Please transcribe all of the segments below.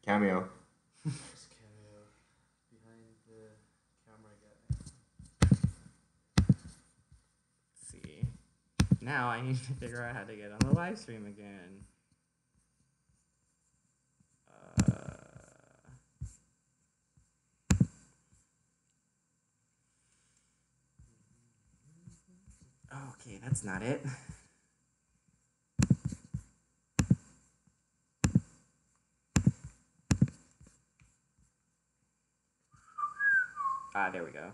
Cameo. There's cameo behind the camera guy. Let's see. Now I need to figure out how to get on the live stream again. Okay, that's not it. Ah, there we go.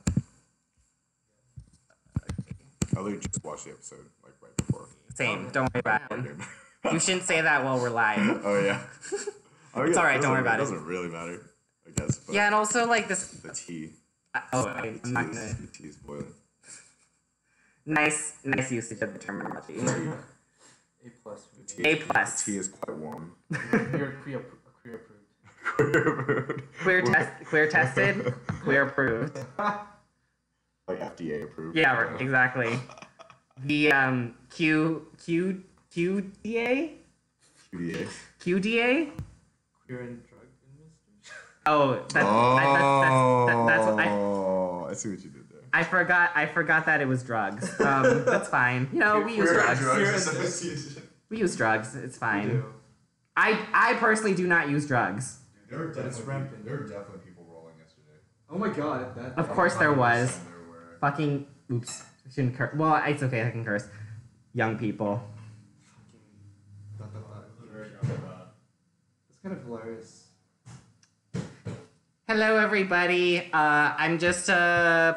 I literally just watched the episode like right before. Same. Don't worry about it. You shouldn't say that while we're live. Oh yeah. It's alright. Don't worry about it. It doesn't really matter, I guess. But Yeah, and also like this. the tea. I'm not gonna. The tea is boiling. Nice usage of the terminology. A plus. A plus. The tea is quite warm. You're queer approved. Queer tested, queer approved. Like FDA approved. Yeah, exactly. The QDA? QDA. QDA? Queer and drug industry. Oh, that's what I see what you did there. I forgot that it was drugs. That's fine. You know, we use drugs. We use drugs. It's fine. I personally do not use drugs. Dude, But it's rampant. there were definitely people rolling yesterday. Oh my god, that. Of course there was. There were. Fucking oops. I shouldn't curse. Well, it's okay. I can curse. Young people. It's kind of hilarious. Hello, everybody. I'm just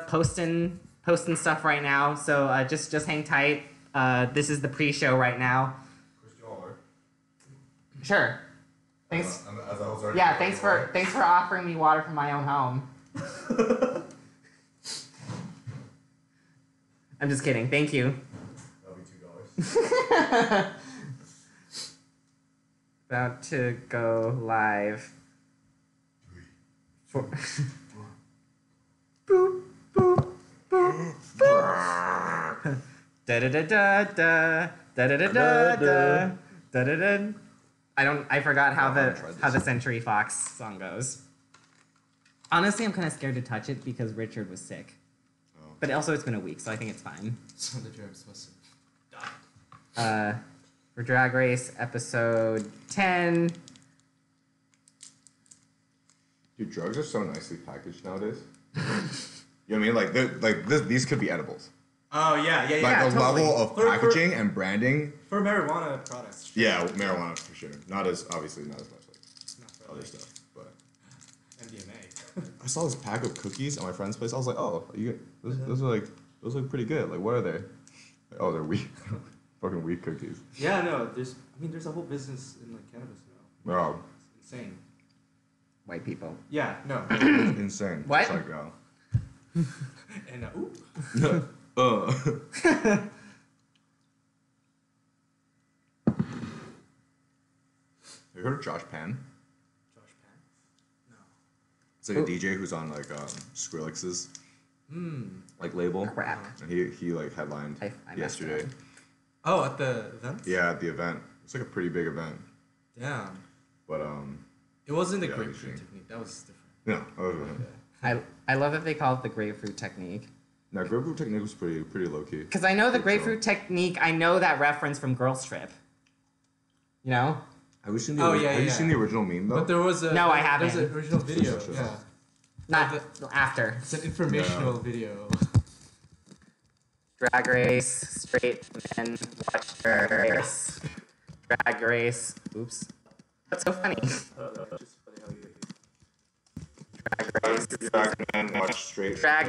posting stuff right now, so just hang tight. This is the pre-show right now. Sure. Thanks. Yeah, thanks for offering me water from my own home. I'm just kidding. Thank you. That'll be $2. About to go live. For boop boop boop boop. Da da da da da da da da da da da da. I forgot how the Century Fox song goes. Honestly, I'm kind of scared to touch it because Richard was sick. Oh. But also it's been a week, so I think it's fine. Some of the germs must have died. For Drag Race episode 10. Dude, drugs are so nicely packaged nowadays. You know what I mean? Like these could be edibles. Oh yeah. Like the totally. level of packaging and branding. For marijuana products. Yeah, marijuana for sure. Not as much like Not for other like stuff, but MDMA. I saw this pack of cookies at my friend's place. I was like, oh, those look pretty good. Like, what are they? Like, oh, they're weed, fucking weed cookies. Yeah, no. There's a whole business in like cannabis now. Oh, It's insane. White people. Yeah, no. it's insane. What? It's like, And ooh. Have you heard of Josh Pan? Josh Pan? No. It's like a DJ who's on like Skrillex's like label. Crap. And he like headlined I messed it yesterday. up. Oh, at the event? Yeah, at the event. It's like a pretty big event. Damn. But It wasn't the Yeah, grapefruit interesting. technique. That was different. no. I love that they call it the grapefruit technique. No, grapefruit technique was pretty low key. Because I know the grapefruit technique, I know that reference from Girls Trip. You know? Have you seen the Oh, yeah, Have you yeah. seen the original meme though? But there was a No, I haven't. There's an original video. Sure. Yeah. Not after. It's an informational video. Drag Race, straight men watch Drag Race. Drag Race. Oops. That's so funny. Drag Race. Drag man watch straight. Drag.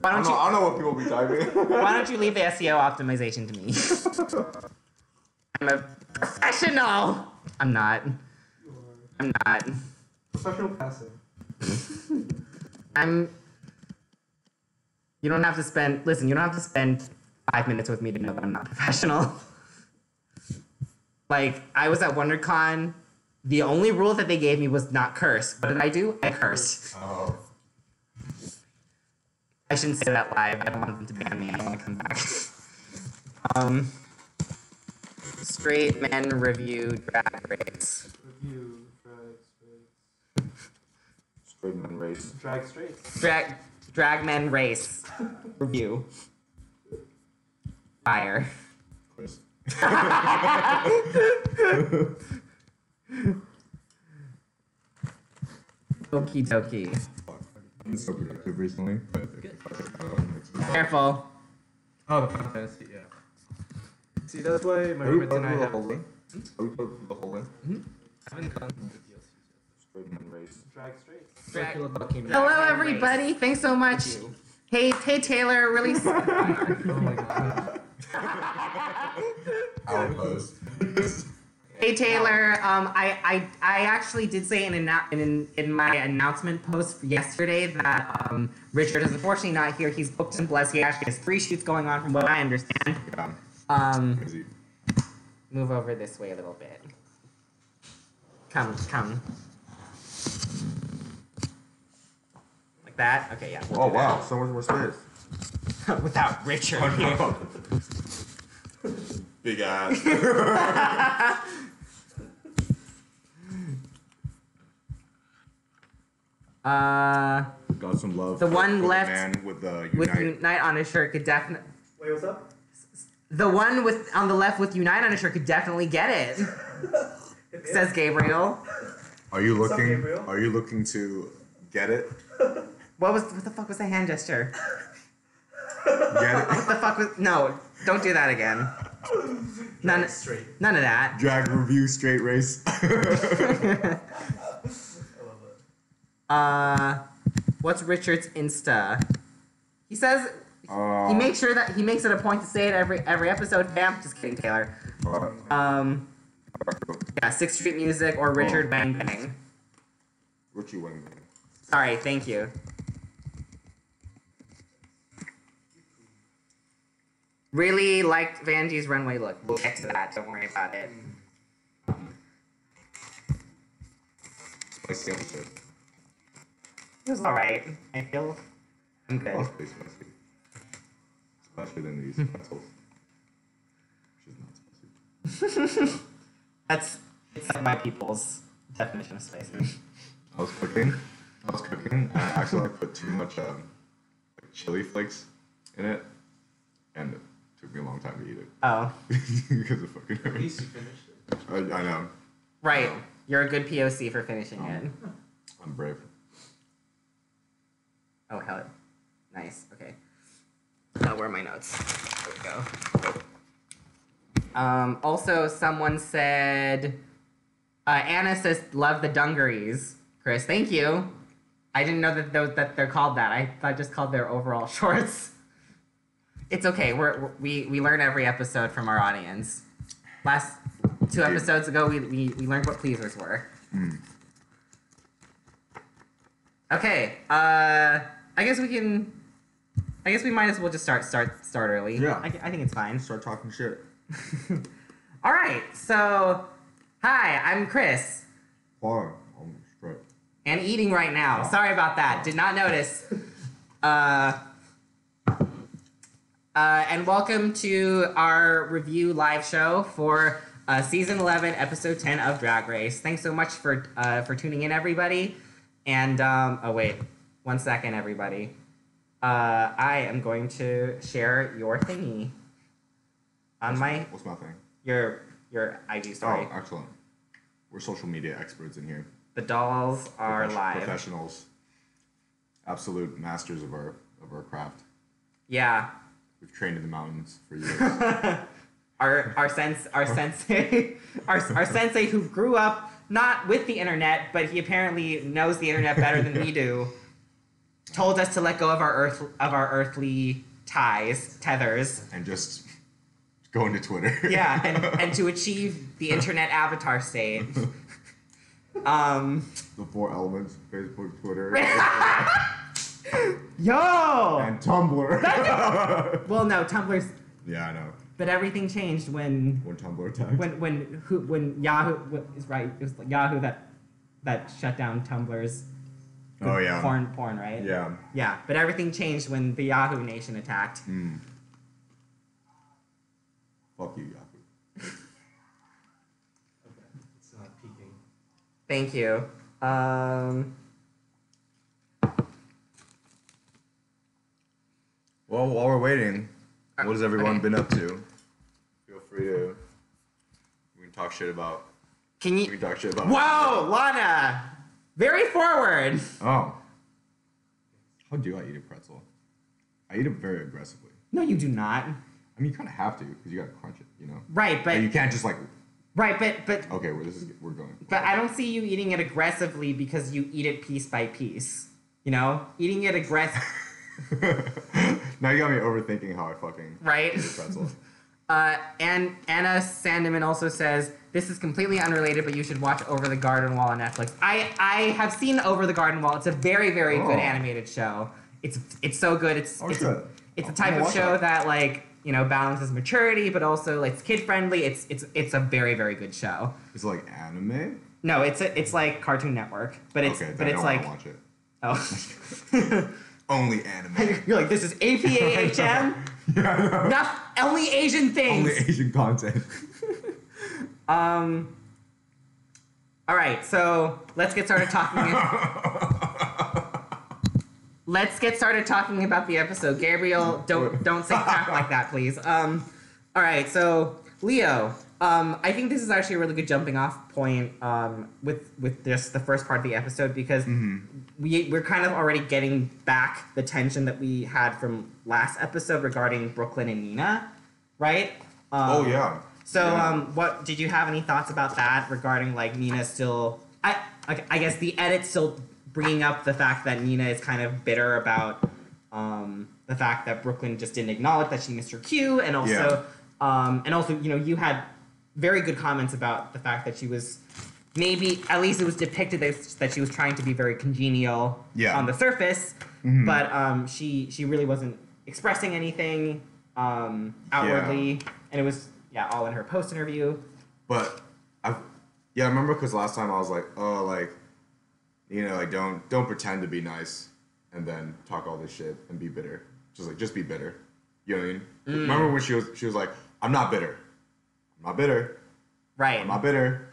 I don't know what people be typing. Why don't you leave the SEO optimization to me? I'm a professional. I'm not. Professional passive. You don't have to spend 5 minutes with me to know that I'm not professional. Like, I was at WonderCon. The only rule that they gave me was not curse. What did I do? I cursed. Oh. I shouldn't say that live. I don't want them to ban me. I don't want to come back. Straight men review Drag Race. Review. Straight men race. Drag straight. Dragmen race review. Fire. Chris. Okie dokie. I've been so productive recently. Careful. Oh, the Final Fantasy, yeah. See, that's why my roommates and I have. Are we playing the whole thing? I haven't done the DLCs yet. Straight men race. Drag straight. Drag- Drag. Hello, everybody. Thanks so much. Hey, Taylor. Really. Oh my god. Our post. Hey Taylor, I actually did say in my announcement post yesterday that Richard is unfortunately not here. He's booked in Bless. He actually has 3 shoots going on, from what I understand. Yeah. Crazy. Move over this way a little bit. Come. Like that? Okay, yeah. We'll Oh do wow, so much more space. that. Without Richard here. Big ass. Got some love. The one for left the man with the with Unite. Unite on his shirt could definitely. Wait, what's up? The one on the left with Unite on his shirt could definitely get it. Says Gabriel. Are you What's up, looking? Gabriel? Are you looking to get it? What the fuck was the hand gesture? Get it? What the fuck was? No, don't do that again. None Straight. of that. Drag review straight race. I love that. What's Richard's Insta? He says he makes sure that he makes it a point to say it every episode. Fam, just kidding, Taylor. Yeah, 6th Street Music or Richard Bang Bang. Richie Wang. Sorry, thank you. Really liked Vanjie's runway look. We'll get to that. Don't worry about it. Spicy shit. It was alright. I feel I'm good. Oh, spicy. Especially than these pretzels. Which is not spicy. It's like my people's definition of spicy. I was cooking. And I accidentally put too much like chili flakes in it, and it took me a long time to eat it. Oh. Because it fucking At hurt. least you finished it. I know. Right. You're a good POC for finishing it. I'm brave. Oh, hell. Nice. Okay. Oh, where are my notes? There we go. Also, someone said... Anna says, love the dungarees. Chris, thank you. I didn't know that they're called that. I thought just called their overall shorts. It's okay. We learn every episode from our audience. Last 2 episodes ago, we learned what pleasers were. Okay. I guess we might as well just start early. Yeah. I think it's fine. Start talking shit. All right. So, hi, I'm Chris. Far. I'm straight. And eating right now. Sorry about that. Did not notice. And welcome to our review live show for season 11, episode 10 of Drag Race. Thanks so much for tuning in, everybody. And oh wait, 1 second, everybody. I am going to share your thingy on What's my thing? your IG story. Oh, excellent. We're social media experts in here. The dolls are live. Professionals. Absolute masters of our craft. Yeah. We've trained in the mountains for years. our sensei our sensei who grew up not with the internet, but he apparently knows the internet better than we do, told us to let go of our earthly tethers. And just go into Twitter. Yeah, and to achieve the internet avatar state. The 4 elements: Facebook, Twitter, Yo! and Tumblr. Well, no, Tumblr's. Yeah, I know. But everything changed when Tumblr attacked. when Yahoo is right. It was like Yahoo that shut down Tumblr's. Oh yeah. Porn, right? Yeah. Yeah, but everything changed when the Yahoo Nation attacked. Fuck you, Yahoo. Okay, it's not peaking. Thank you. Well, while we're waiting, what has everyone been up to? Feel free to. We can talk shit about. We can talk shit about. Whoa, Lana! Very forward. Oh. How do I eat a pretzel? I eat it very aggressively. No, you do not. I mean, you kind of have to because you gotta crunch it, you know. Right, but you can't just like. Right, but. Okay, we're going. But I don't see you eating it aggressively because you eat it piece by piece. You know, eating it aggressive. Now you got me overthinking how I fucking right. eat a pretzel. And Anna Sandeman also says, this is completely unrelated, but you should watch Over the Garden Wall on Netflix. I have seen Over the Garden Wall. It's a very, very good animated show. It's so good. It's a type of show that like, you know, balances maturity, but also like it's kid friendly. It's a very, very good show. Is it like anime? No, it's like Cartoon Network, but it's okay, but it's like watch it. Oh. Only anime. You're like, this is APAHM? Yeah, no. Not only Asian things. Only Asian content. All right, so let's get started talking. Let's get started talking about the episode. Gabriel, don't say crap like that, please. All right, so Leo, I think this is actually a really good jumping off point with just the first part of the episode because we're kind of already getting back the tension that we had from last episode regarding Brooklyn and Nina, right? Oh yeah. So what did you have any thoughts about that regarding like Nina still? I guess the edit still bringing up the fact that Nina is kind of bitter about the fact that Brooklyn just didn't acknowledge that she missed her cue, and also you know you had very good comments about the fact that she was maybe at least it was depicted that she was trying to be very congenial on the surface, but she really wasn't expressing anything outwardly, and it was all in her post interview. But I remember because last time I was like, oh, like, you know, like don't pretend to be nice and then talk all this shit and be bitter. Just be bitter. You know what I mean? Remember when she was like, I'm not bitter. I'm not bitter. Right. I'm not bitter.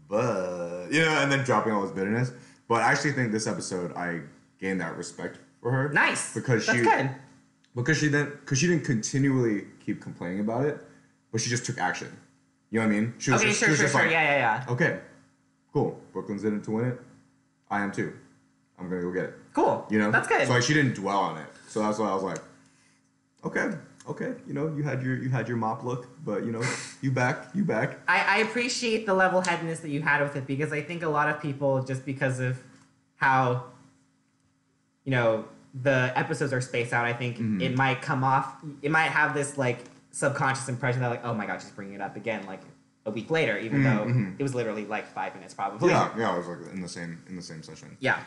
But, you know, and then dropping all this bitterness. But I actually think this episode I gained that respect for her. Nice. Because That's good. Because she didn't continually keep complaining about it, but she just took action. You know what I mean? She was sure. like, Yeah. Okay, cool. Brooklyn's in it to win it. I am too. I'm gonna go get it. Cool. You know? That's good. So like, she didn't dwell on it. So that's why I was like, okay. You know, you had your mop look, but you know, you back. I appreciate the level-headedness that you had with it because I think a lot of people, just because of how, you know, the episodes are spaced out, I think it might have this like subconscious impression that like, oh my god, she's bringing it up again like a week later, even though it was literally like 5 minutes probably. Yeah, it was like in the same session. Yeah.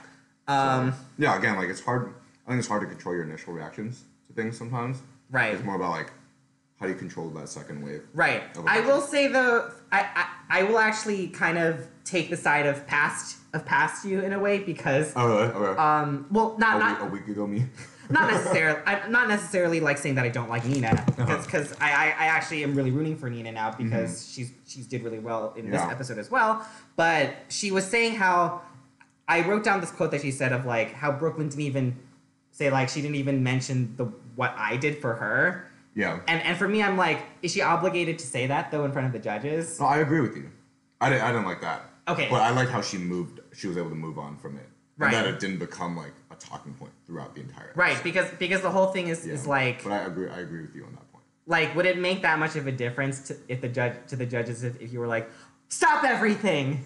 Again, like it's hard. I think it's hard to control your initial reactions to things sometimes. Right. It's more about like how do you control that second wave. Right. I will say though, I will actually kind of take the side of past you in a way because. Oh really? Okay. Well, not a week ago me. Not necessarily. I'm not necessarily like saying that I don't like Nina, because I actually am really rooting for Nina now because she's did really well in this episode as well. But she was saying how I wrote down this quote that she said of like how Brooklyn didn't even say like she didn't even mention what I did for her. Yeah. And for me, I'm like, is she obligated to say that though in front of the judges? No, I agree with you. I didn't like that. Okay. But I like how she was able to move on from it. Right. And that it didn't become like a talking point throughout the entire episode. Right, because the whole thing is like. But I agree with you on that point. Like, would it make that much of a difference to the judges if you were like, stop everything?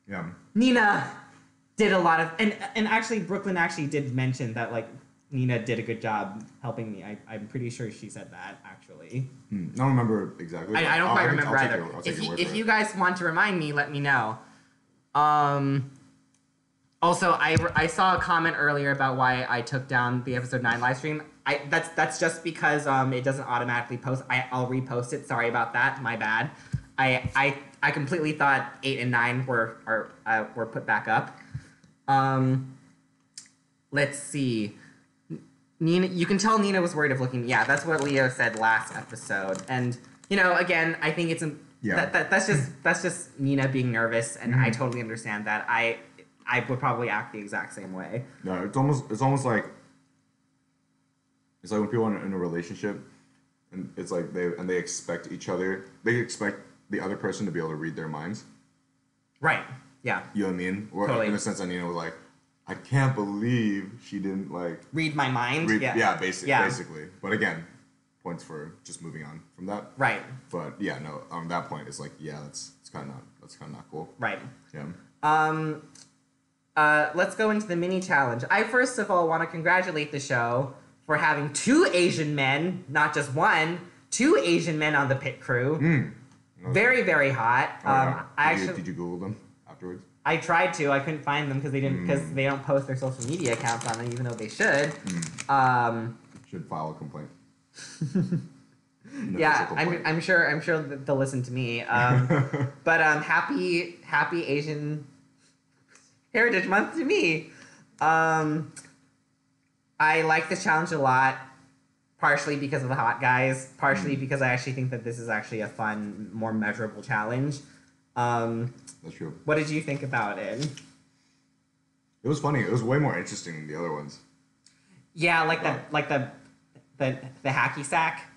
Yeah. Nina did a lot of and actually Brooklyn actually did mention that like Nina did a good job helping me. I'm pretty sure she said that actually. I don't remember exactly. I don't quite remember either. If you guys want to remind me, let me know. Also, I saw a comment earlier about why I took down the episode 9 live stream. That's just because it doesn't automatically post. I'll repost it. Sorry about that. My bad. I completely thought 8 and 9 were put back up. Let's see. Nina, you can tell Nina was worried of looking. Yeah, that's what Leo said last episode. And you know, again, I think it's that's just Nina being nervous, and I totally understand that. I would probably act the exact same way. No, it's almost like It's like when people are in a relationship, and it's like they expect each other. They expect the other person to be able to read their minds. Right. Yeah. You know what I mean? Or Totally. in a sense, Nina was like, I can't believe she didn't like Read my mind. basically. But again, points for just moving on from that. Right. But yeah, no, on that point, it's like, yeah, that's kind of not cool. Right. Yeah. Let's go into the mini challenge. I first of all want to congratulate the show for having 2 Asian men, not just one, 2 Asian men on the pit crew. Okay. Very, very hot. Did you Google them afterwards? I tried to. I couldn't find them because they don't post their social media accounts on them, even though they should. Should file a complaint. Yeah, I'm sure that they'll listen to me. But happy Asian Heritage Month to me. I like this challenge a lot, partially because of the hot guys, partially because I actually think that this is actually a fun, more measurable challenge. That's true. What did you think about it? It was funny. It was way more interesting than the other ones. Yeah, the hacky sack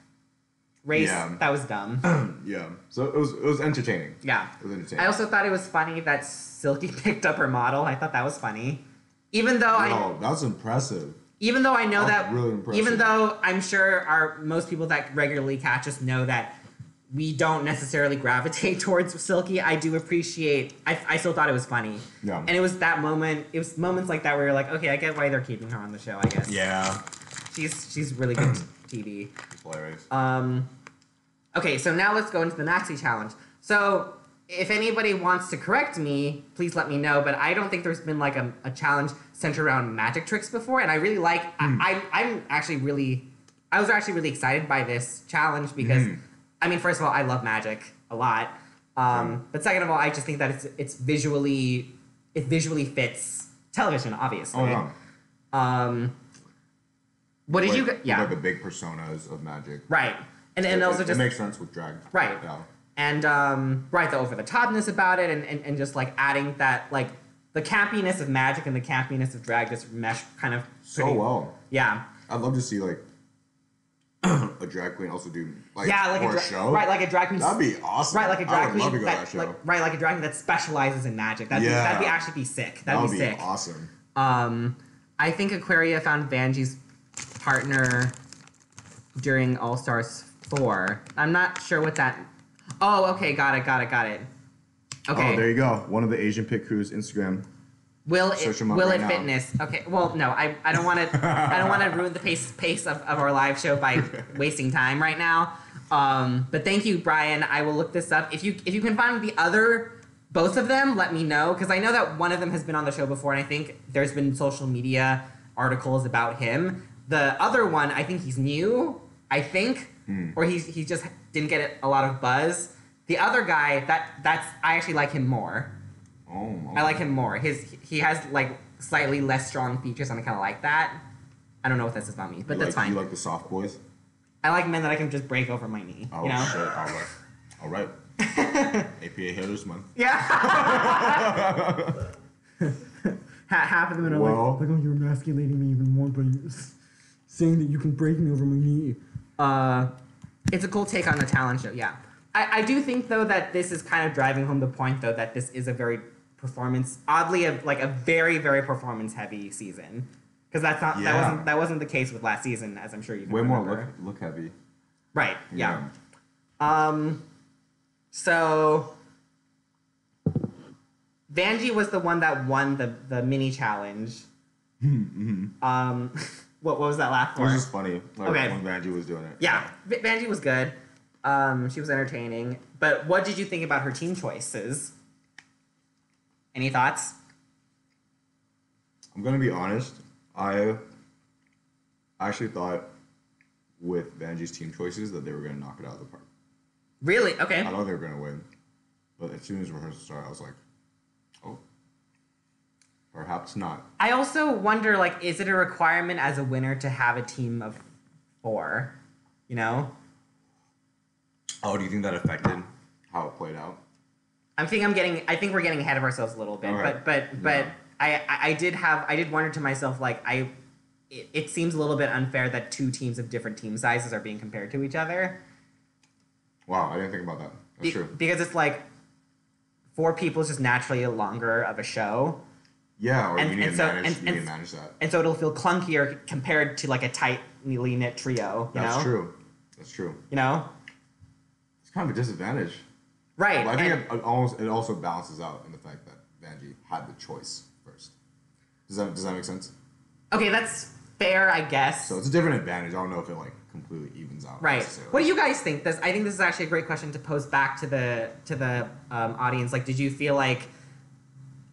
race. Yeah. That was dumb. Yeah. So it was entertaining. Yeah. It was entertaining. I also thought it was funny that Silky picked up her model. I thought that was funny. Even though that's impressive. Even though I know That's that, really impressive. even though I'm sure most people that regularly catch us know that we don't necessarily gravitate towards Silky, I do appreciate. I still thought it was funny. Yeah. And it was that moment. It was moments like that where you're like, okay, I get why they're keeping her on the show. I guess. Yeah. She's really good TV. It's hilarious. Okay, so now let's go into the Maxi challenge. So if anybody wants to correct me, please let me know. But I don't think there's been like a challenge centered around magic tricks before, and I really like. I was actually really excited by this challenge because, I mean, first of all, I love magic a lot. But second of all, I just think that it visually fits television, obviously. Oh yeah. What did you? Yeah. Like the big personas of magic. Right. And also it just makes sense with drag. right. Yeah. And the over the topness about it, and just like adding that like the campiness of magic and the campiness of drag just mesh kind of So well. Yeah. I'd love to see like a drag queen also do like a show. Right, like a drag queen. That'd be awesome. Right, like a drag I would queen love to go to that show. like a drag queen that specializes in magic. That'd be actually be sick. That'd be sick. Awesome. I think Aquaria found Vanjie's partner during All Stars 4. I'm not sure what that. Oh, okay, got it. Okay. Oh, there you go. One of the Asian pit crews Instagram. Will Search it them up will right it now. fitness? Okay. Well, no, I don't want to I don't want to ruin the pace of our live show by wasting time right now. But thank you, Brian. I will look this up. If you can find both of them, let me know, because I know that one of them has been on the show before, and I think there's been social media articles about him. The other one, I think he's new. I think, or he just didn't get a lot of buzz. The other guy, I actually like him more. Oh. Okay. I like him more. He has like slightly less strong features, and I kind of like that. I don't know what that says about me, but that's fine. You like the soft boys? I like men that I can just break over my knee. Oh you know? shit! All right. APA Hitters Month. Yeah. Half of them are like, oh, you're emasculating me even more by saying that you can break me over my knee. It's a cool take on the talent show. Yeah. I do think though that this is kind of driving home the point though that this is a very a very, very performance heavy season, because that wasn't the case with last season, as I'm sure you can remember. More look heavy. Right. Yeah. So Vanjie was the one that won the mini challenge. What was that laugh for? It was just funny. Like, Okay. when Vanjie was doing it. Yeah, Vanjie was good. She was entertaining. But what did you think about her team choices? Any thoughts? I'm gonna be honest. I actually thought with Vanjie's team choices that they were gonna knock it out of the park. Really? Okay. I thought they were gonna win, but as soon as rehearsal started, I was like, "Oh, perhaps not." I also wonder, like, is it a requirement as a winner to have a team of 4? You know? Oh, do you think that affected how it played out? I think we're getting ahead of ourselves a little bit. Okay. But Yeah. I did wonder to myself, like, it seems a little bit unfair that two teams of different team sizes are being compared to each other. Wow, I didn't think about that. That's true. Because it's like 4 people is just naturally longer of a show. Yeah, or you need to manage that. And so it'll feel clunkier compared to like a tightly knit trio. That's true. That's true. You know? It's kind of a disadvantage. Right. Well, I think it also balances out in the fact that Vanjie had the choice first. Does that make sense? Okay, that's fair, I guess. So it's a different advantage. I don't know if it like completely evens out. Right. What do you guys think? I think this is actually a great question to pose back to the audience. Like, did you feel like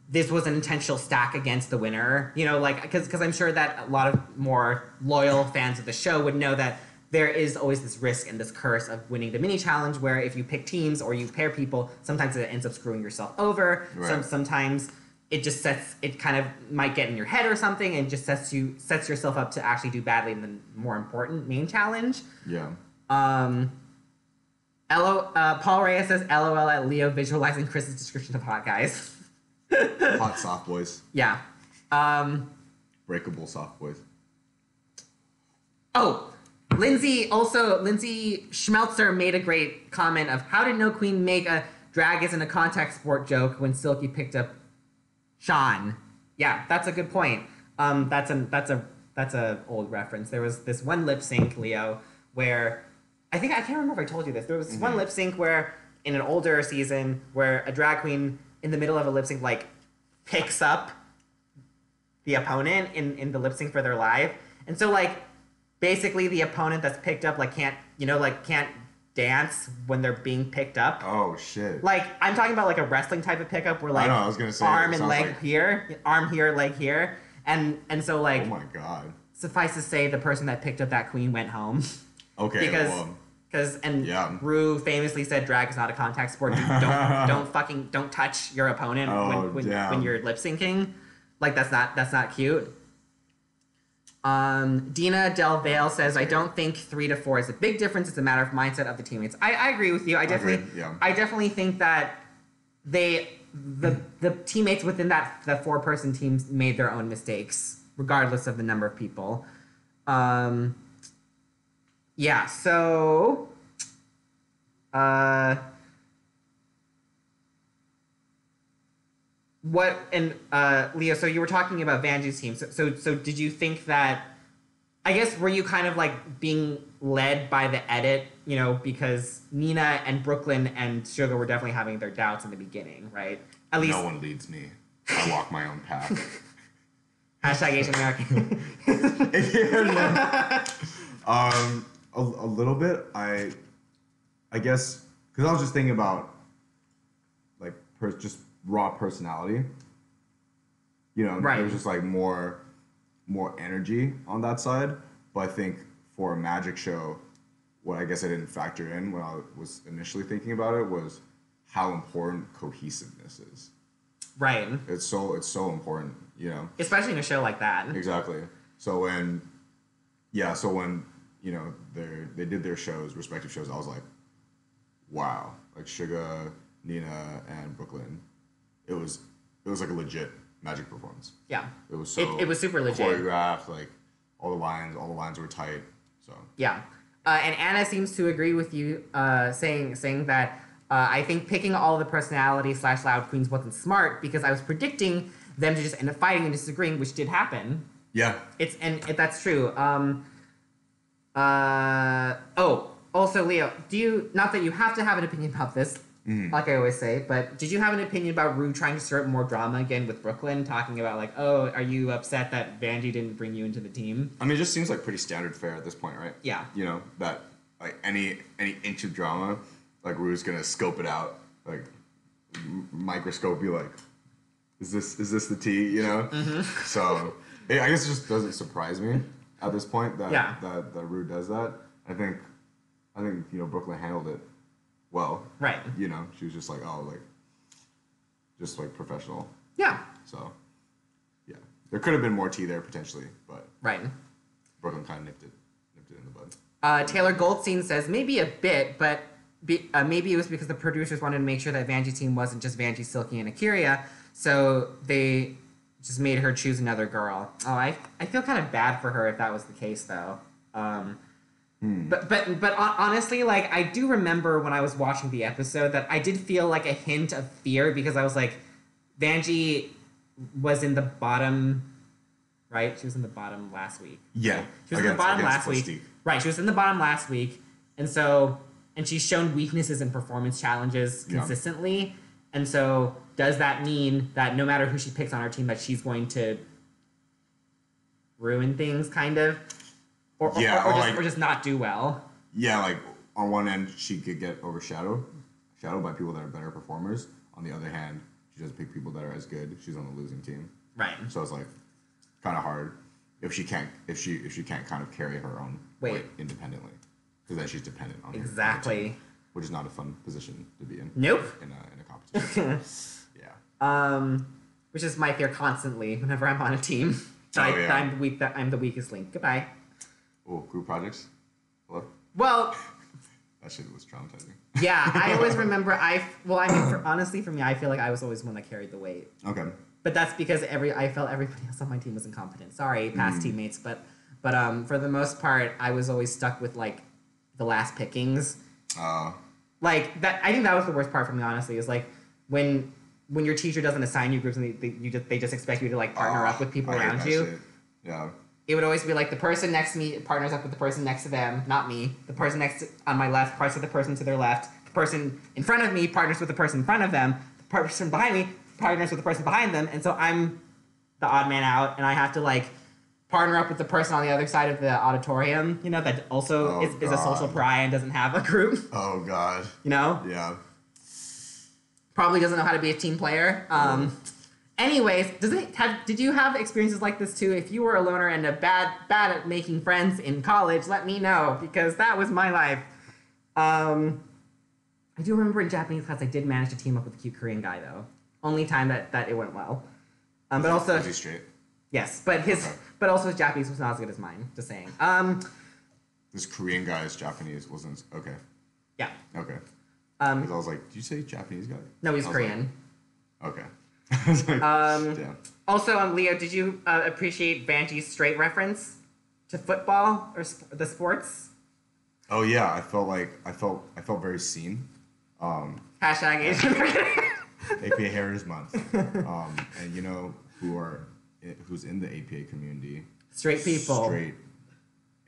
this was an intentional stack against the winner? You know, like, because I'm sure that a lot of more loyal fans of the show would know that there is always this risk and this curse of winning the mini challenge, where if you pick teams or you pair people, sometimes it ends up screwing yourself over. Right. Sometimes it kind of might get in your head or something, and just sets yourself up to actually do badly in the more important main challenge. Yeah. Paul Reyes says, "LOL at Leo visualizing Chris's description of hot guys." Hot soft boys. Yeah. Breakable soft boys. Oh, Lindsay Schmeltzer made a great comment of, how did No Queen make a drag isn't a contact sport joke when Silky picked up Sean? Yeah, that's a good point. That's a old reference. There was this one lip sync, Leo, where I can't remember if I told you this. There was one lip sync where in an older season where a drag queen in the middle of a lip sync like picks up the opponent in the lip sync for their live, and so like basically the opponent that's picked up like can't dance when they're being picked up. Oh shit! Like I'm talking about like a wrestling type of pickup where like I know, I was gonna say, arm and leg like... here, arm here, leg here, and so like oh my god. Suffice to say, the person that picked up that queen went home. Okay. Because Rue famously said drag is not a contact sport. Dude, don't touch your opponent when you're lip syncing. Like that's not cute. Dina Del Valle says, I don't think 3 to 4 is a big difference. It's a matter of mindset of the teammates. I agree with you. I definitely think that the teammates within the 4-person teams made their own mistakes, regardless of the number of people. Yeah, so what and Leo, so you were talking about Vanjie's team. So did you think that, I guess, were you kind of like being led by the edit, you know, because Nina and Brooklyn and Sugar were definitely having their doubts in the beginning, right? At least no one leads me. I walk my own path. Hashtag Asian American. A little bit. I guess because I was just thinking about like just raw personality. You know, right. There was just like more energy on that side. But I think for a magic show, what I guess I didn't factor in when I was initially thinking about it was how important cohesiveness is. Right. It's so important, you know. Especially in a show like that. Exactly. So when you know, they did their respective shows, I was like, wow. Like Suga, Nina, and Brooklyn, it was like a legit magic performance. Yeah. It was so it was super legit. Choreographed, like all the lines were tight. So yeah. And Anna seems to agree with you, saying that I think picking all the personality / loud queens wasn't smart because I was predicting them to just end up fighting and disagreeing, which did happen. Yeah. That's true. Also, Leo, not that you have to have an opinion about this, like I always say, but did you have an opinion about Rue trying to start more drama again with Brooklyn, talking about like, oh, are you upset that Vanjie didn't bring you into the team? I mean, it just seems like pretty standard fare at this point, right? Yeah. You know, that like any inch of drama, like Rue's gonna scope it out, like microscope, be like, is this the tea? You know? So I guess it just doesn't surprise me at this point that Rue does that. I think you know, Brooklyn handled it well. Right. You know, she was just like, just professional. Yeah. So, yeah, there could have been more tea there potentially, but Brooklyn kind of nipped it in the bud. Taylor Goldstein says maybe a bit, but maybe it was because the producers wanted to make sure that Vanjie's team wasn't just Vanjie, Silky, and Akira, so they just made her choose another girl. Oh, I feel kind of bad for her if that was the case, though. But honestly, like, I do remember when I was watching the episode that I did feel like a hint of fear because I was like, Vanjie was in the bottom, right? She was in the bottom last week. Yeah. She was in the bottom last week. Right, she was in the bottom last week. And she's shown weaknesses in performance challenges consistently. Yeah. And so does that mean that no matter who she picks on her team that she's going to ruin things, kind of? Or just not do well? Yeah, like, on one end, she could get overshadowed by people that are better performers. On the other hand, she doesn't pick people that are as good. She's on the losing team. Right. So it's like kind of hard if she can't kind of carry her own weight independently, because then she's dependent on exactly her team, which is not a fun position to be in. Nope. In a competition. Yeah. Which is my fear constantly whenever I'm on a team. I'm the weakest link. Goodbye. Oh, group projects. Hello. Well. That shit was traumatizing. Yeah, I always remember. Honestly, for me, I feel like I was always one that carried the weight. Okay. But that's because I felt everybody else on my team was incompetent. Sorry, past teammates, but for the most part, I was always stuck with like the last pickings. Like that. I think that was the worst part for me. Honestly, is like when your teacher doesn't assign you groups and they just expect you to like partner up with people around you. Shit. Yeah. It would always be like the person next to me partners up with the person next to them, not me. The person on my left partners with the person to their left. The person in front of me partners with the person in front of them. The person behind me partners with the person behind them. And so I'm the odd man out, and I have to like partner up with the person on the other side of the auditorium, you know, that also is a social pariah and doesn't have a group. Oh, God. You know? Yeah. Probably doesn't know how to be a team player. Anyways, did you have experiences like this too? If you were a loner and bad at making friends in college, let me know, because that was my life. I do remember in Japanese class I did manage to team up with a cute Korean guy though. Only time that it went well. But also was he straight? Yes, but also his Japanese was not as good as mine. Just saying. This Korean guy's Japanese wasn't okay. Yeah. Okay. Because I was like, did you say Japanese guy? No, he's Korean. Like, okay. I was like, damn. Also, Leo, did you appreciate Vanjie's straight reference to football or the sports? Oh yeah, I felt very seen. Hashtag Asian. APA Heritage Month. And you know who's in the APA community? Straight people. Straight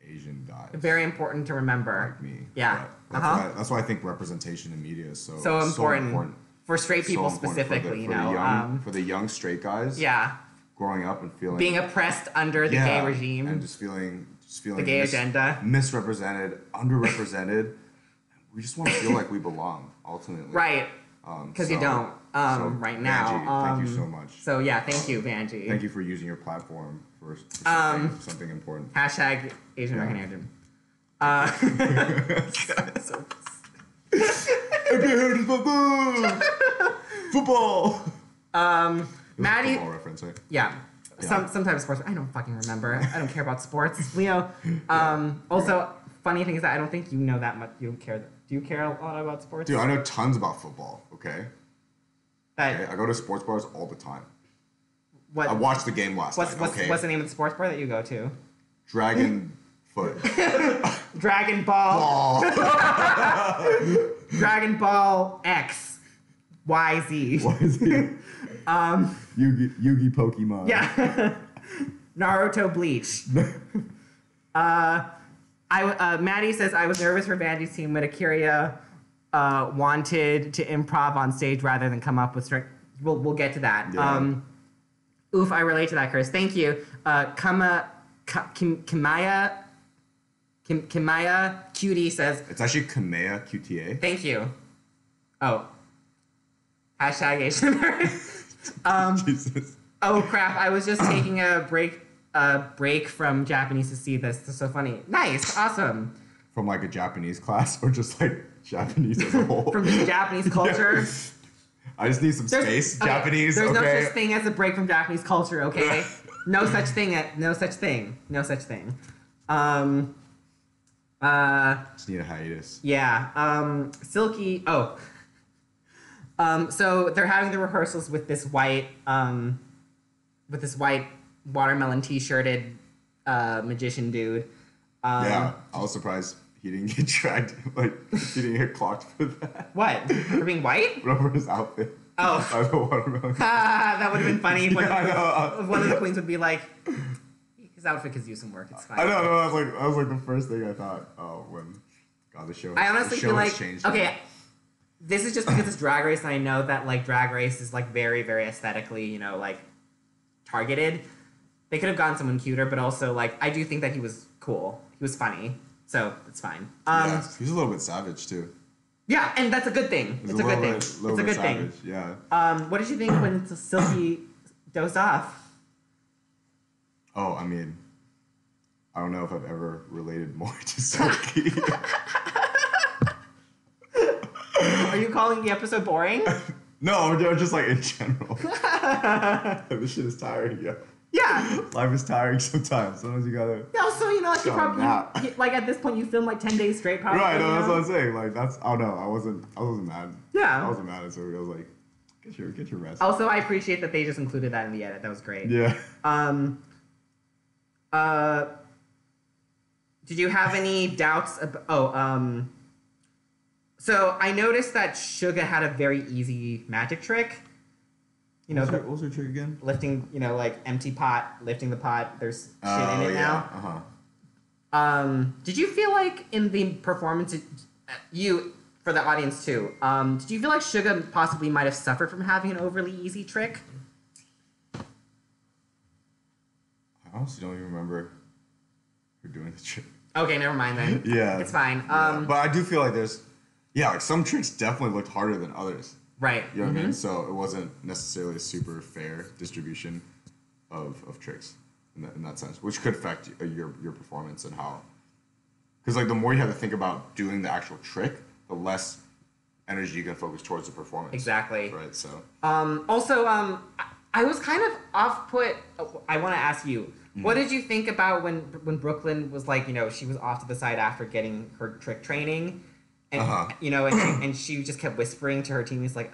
Asian guys. Very important to remember. Like me. Yeah. That's why I think representation in media is so important. For straight people specifically, for the young straight guys. Yeah. Growing up and feeling being oppressed under the gay regime and just feeling the gay agenda, misrepresented, underrepresented. We just want to feel like we belong ultimately, right? Because you don't right now. Vanjie, thank you so much. So yeah, thank you, Vanjie. Thank you for using your platform for something important. Hashtag Asian American Anthem. Football. Maddie. Football reference, right? Yeah. Sometimes sports. I don't fucking remember. I don't care about sports. Leo. Also, funny thing is that I don't think you know that much. You don't care. Do you care a lot about sports? Dude, I know tons about football. Okay. Okay. I go to sports bars all the time. I watched the game last night. What's the name of the sports bar that you go to? Dragon Foot. Dragon Ball. Dragon Ball X. YZ. Yugi Pokemon. Yeah. Naruto Bleach. Maddie says, I was nervous for Vanjie's team when Akira wanted to improv on stage rather than come up with strict... We'll get to that. Yeah. Oof, I relate to that, Chris. Thank you. Kimaya Cutie says... It's actually Kamea QTA. Thank you. Oh. Hashtag Asian American. Jesus. Oh, crap. I was just taking a break from Japanese to see this. This is so funny. Nice. Awesome. From like a Japanese class or just like Japanese as a whole? From Japanese culture. I just need some space. Okay, Japanese, There's okay? no such thing as a break from Japanese culture, okay? No such thing. No such thing. Just need a hiatus. Yeah. Silky. Oh. So they're having the rehearsals with this white with this white watermelon t-shirted magician dude. Yeah, I was surprised he didn't get dragged. Like he didn't get clocked for that. What? For being white? Remember his outfit? Oh. By the watermelon. That would have been funny. When Yeah, I know. one of the queens would be like, his outfit could use some work. It's fine. I know. That was like the first thing I thought. Oh, when God, the show. I honestly the show feel has like changed. okay, this is just because it's Drag Race, and I know that like Drag Race is like very, very aesthetically, you know, like targeted. They could have gotten someone cuter, but also like I do think that he was cool. He was funny, so it's fine. Yeah, he's a little bit savage too. Yeah, and that's a good thing. It's a good thing. It's a good thing. Yeah. What did you think when Silky dozed off? Oh, I mean, I don't know if I've ever related more to Silky. Are you calling the episode boring? No, just like in general. This shit is tiring, yeah. Yeah. Life is tiring sometimes. Sometimes you gotta. Yeah, so you know, like you Shut probably up. like at this point you filmed like 10 days straight, probably. Right, no, you that's know? what I'm saying. Like that's. Oh no, I wasn't mad. Yeah. I wasn't mad at Silky. I was like, get your rest. Also, I appreciate that they just included that in the edit. That was great. Yeah. Did you have any doubts about? So I noticed that Suga had a very easy magic trick. You know, What was her trick again? lifting. You know, like empty pot, lifting the pot. There's shit in it now. Did you feel like in the performance, you for the audience too? Did you feel like Suga possibly might have suffered from having an overly easy trick? I honestly don't even remember her doing the trick. Okay, never mind then. Yeah. It's fine. Yeah. But I do feel like like some tricks definitely looked harder than others. Right. You know what I mean? So it wasn't necessarily a super fair distribution of tricks in that sense, which could affect your performance and how. Because like the more you have to think about doing the actual trick, the less energy you can focus towards the performance. Exactly. Right. So. Also, I was kind of off put. I want to ask you, what did you think about when Brooklyn was like, you know, she was off to the side after getting her trick training, and you know, and she just kept whispering to her teammates like,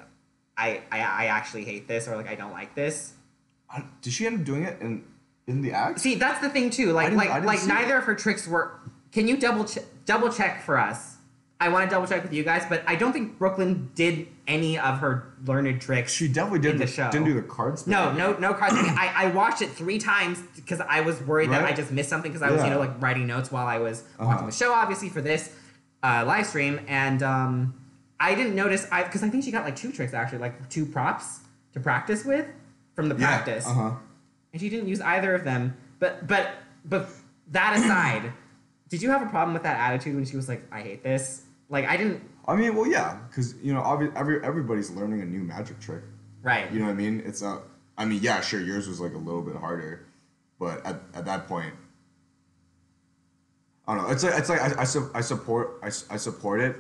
I actually hate this, or like I don't like this. Did she end up doing it in the act? See, that's the thing too. Like neither of her tricks were. Can you double check for us? I want to double check with you guys, but I don't think Brooklyn did any of her learned tricks. She definitely did in the show. Didn't do the card spin. No cards. I watched it 3 times because I was worried that I just missed something because I was, you know, like writing notes while I was watching the show, obviously for this live stream, and I didn't notice because I think she got like 2 tricks actually, like 2 props to practice with from the practice, and she didn't use either of them. But that aside, did you have a problem with that attitude when she was like, "I hate this"? Like I didn't. I mean, well, yeah, because you know, everybody's learning a new magic trick. Right. You know what I mean? It's a. I mean, yeah, sure, yours was like a little bit harder, but at that point, I don't know. It's like I support it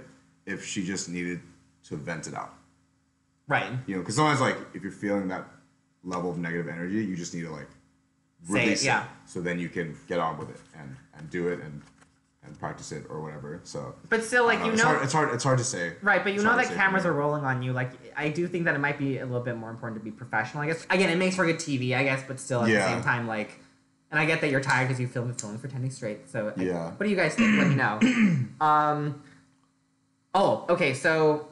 if she just needed to vent it out. Right. You know, because sometimes like if you're feeling that level of negative energy, you just need to like release it. So then you can get on with it and do it and practice it or whatever. So, but still, like you know, it's hard to say. Right, but you know that cameras are rolling on you. Like I do think that it might be a little bit more important to be professional. I guess again, it makes for good TV, I guess, but still at the same time, like, and I get that you're tired because you filmed for 10 days straight. So what do you guys think? Let me know. Oh, okay. So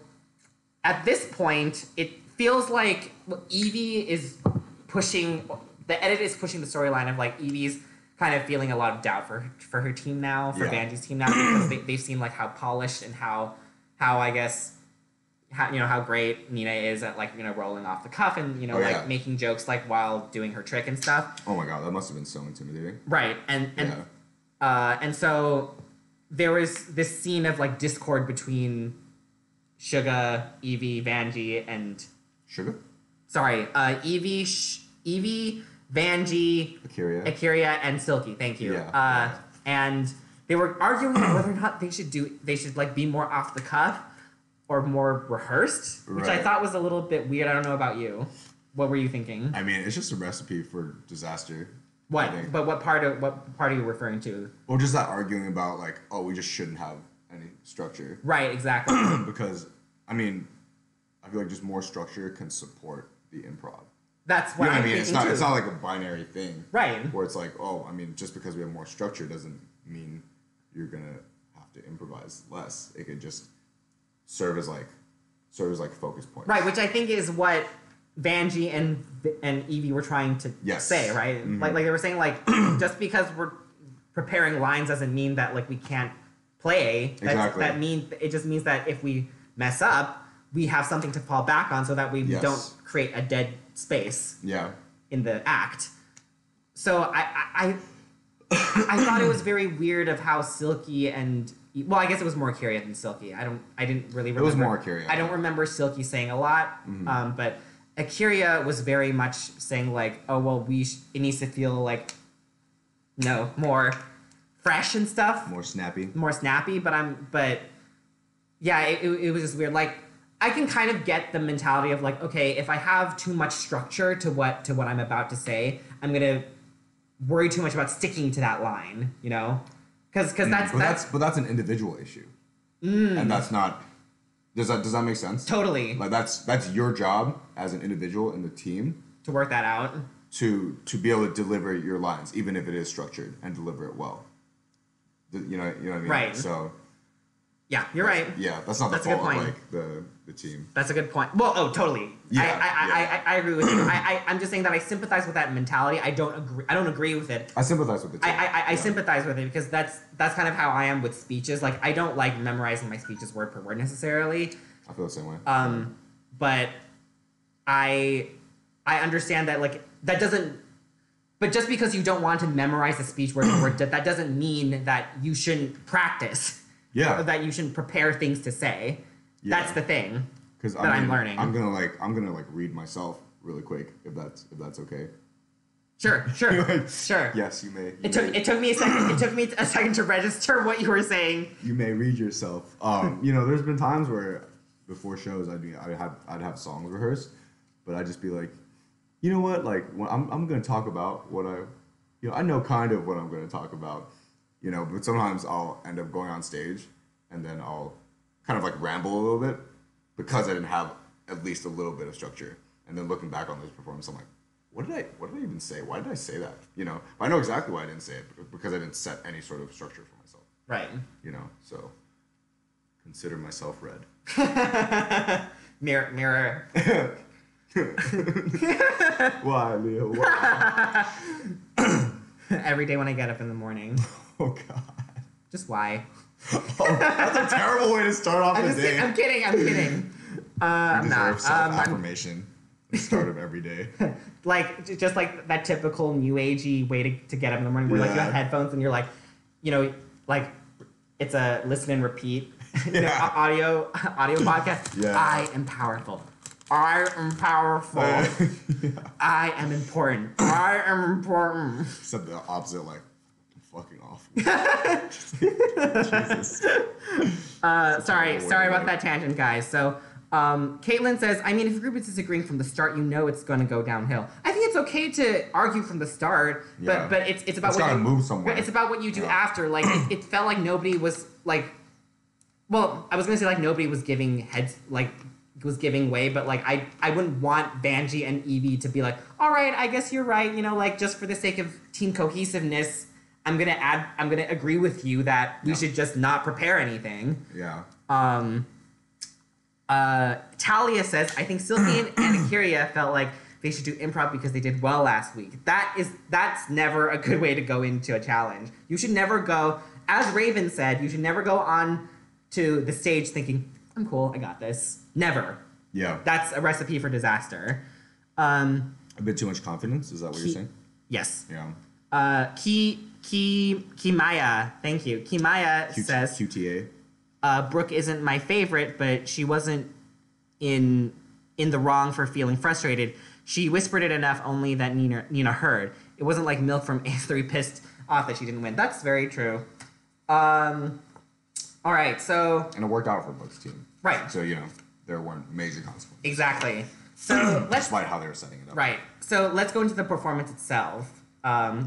at this point, it feels like Evie is pushing. The edit is pushing the storyline of like Evie's kind of feeling a lot of doubt for her team now, for Vanjie's team now, because they've seen like how polished and how I guess how great Nina is at like, you know, rolling off the cuff and, you know, making jokes like while doing her trick and stuff. Oh my god, that must have been so intimidating. Right, and so there was this scene of like discord between Suga, Evie, Vanjie, and Suga. Sorry, Evie, Vanjie, Akira, and Silky. Thank you. Yeah. And they were arguing whether or not they should like be more off the cuff or more rehearsed, which I thought was a little bit weird. I don't know about you. What were you thinking? I mean, it's just a recipe for disaster. What? But what part are you referring to? Well, just that arguing about like, oh, we just shouldn't have any structure. Right. Exactly. Because I mean, I feel like just more structure can support the improv. That's what you know I'm what I mean? thinking It's too. not like a binary thing. Right. Where it's like, oh, I mean, just because we have more structure doesn't mean you're gonna have to improvise less. It could just serve as focus points. Right, which I think is what Vanjie and Evie were trying to say, right? Mm-hmm. Like they were saying, like, just because we're preparing lines doesn't mean that like we can't play. Exactly. That means it just means that if we mess up, we have something to fall back on so that we don't create a dead space. Yeah. In the act. So I thought it was very weird of how Silky and I guess it was more Kyria than Silky. I didn't really remember. It was more Kyria. I don't remember Silky saying a lot, but Kyria was very much saying like, oh well, it needs to feel like more fresh and stuff, More snappy. But yeah, it was just weird. Like I can kind of get the mentality of like, okay, if I have too much structure to what I'm about to say, I'm gonna worry too much about sticking to that line, because that's an individual issue, and that's not. Does that make sense? Totally. Like that's your job as an individual in the team to work that out, to be able to deliver your lines, even if it is structured, and deliver it well. You know what I mean? Right. So. Yeah, you're right. Yeah, that's not the fault of like the team. That's a good point. Well, totally. Yeah, I agree with you. I'm just saying that I sympathize with that mentality. I don't agree with it. I sympathize with the team. I sympathize with it because that's kind of how I am with speeches. Like I don't like memorizing my speeches word for word necessarily. I feel the same way. But I understand that like that doesn't. But just because you don't want to memorize a speech word for word, that doesn't mean that you shouldn't practice. Yeah. Or that you shouldn't prepare things to say. Yeah. That's the thing that I'm learning. I'm gonna read myself really quick if that's okay. Sure. Sure. Yes, you may. It took me a second. It took me a second to register what you were saying. You may read yourself. There's been times where before shows I'd have songs rehearsed, but I'd just be like, you know what? Like when I'm gonna talk about what I know kind of what I'm gonna talk about. But sometimes I'll end up going on stage and then I'll kind of like ramble a little bit because I didn't have at least a little bit of structure. And then looking back on this performance, I'm like, what did I even say? Why did I say that? But I know exactly why I didn't say it, because I didn't set any sort of structure for myself. Right. So consider myself read. Mirror. Why, Leo? Why? Every day when I get up in the morning. Oh, God. Just why? That's a terrible way to start off the day. I'm kidding. I'm not. Self-affirmation. The start of every day. Just like that typical new agey way to get up in the morning where like you have headphones and you're like, like it's a listen and repeat audio podcast. Yeah. I am powerful. I am powerful. Yeah. I am important. I am important. Except the opposite, like, I'm fucking awful. Jesus. Sorry about that tangent, guys. So, Caitlin says, I mean, if a group is disagreeing from the start, it's going to go downhill. I think it's okay to argue from the start, but it's about what you move somewhere. It's about what you do after. Like, it felt like nobody was like. Well, I was going to say like nobody was giving was giving way, but like I wouldn't want Vanjie and Evie to be like, all right, I guess you're right, like just for the sake of team cohesiveness, I'm gonna agree with you that we should just not prepare anything. Yeah. Talia says, I think Silky and Akira felt like they should do improv because they did well last week. That's never a good way to go into a challenge. You should never go, as Raven said, you should never go on to the stage thinking, I'm cool, I got this. Never. Yeah. That's a recipe for disaster. A bit too much confidence, is that what you're saying? Yes. Yeah. Kimaya, thank you. Kimaya says QTA. Brooke isn't my favorite, but she wasn't in the wrong for feeling frustrated. She whispered it enough only that Nina heard. It wasn't like Milk from A3 pissed off that she didn't win. That's very true. All right, so... And it worked out for Brooke's team. Right. So, there weren't major consequences. Exactly. So despite how they were setting it up. Right. So let's go into the performance itself.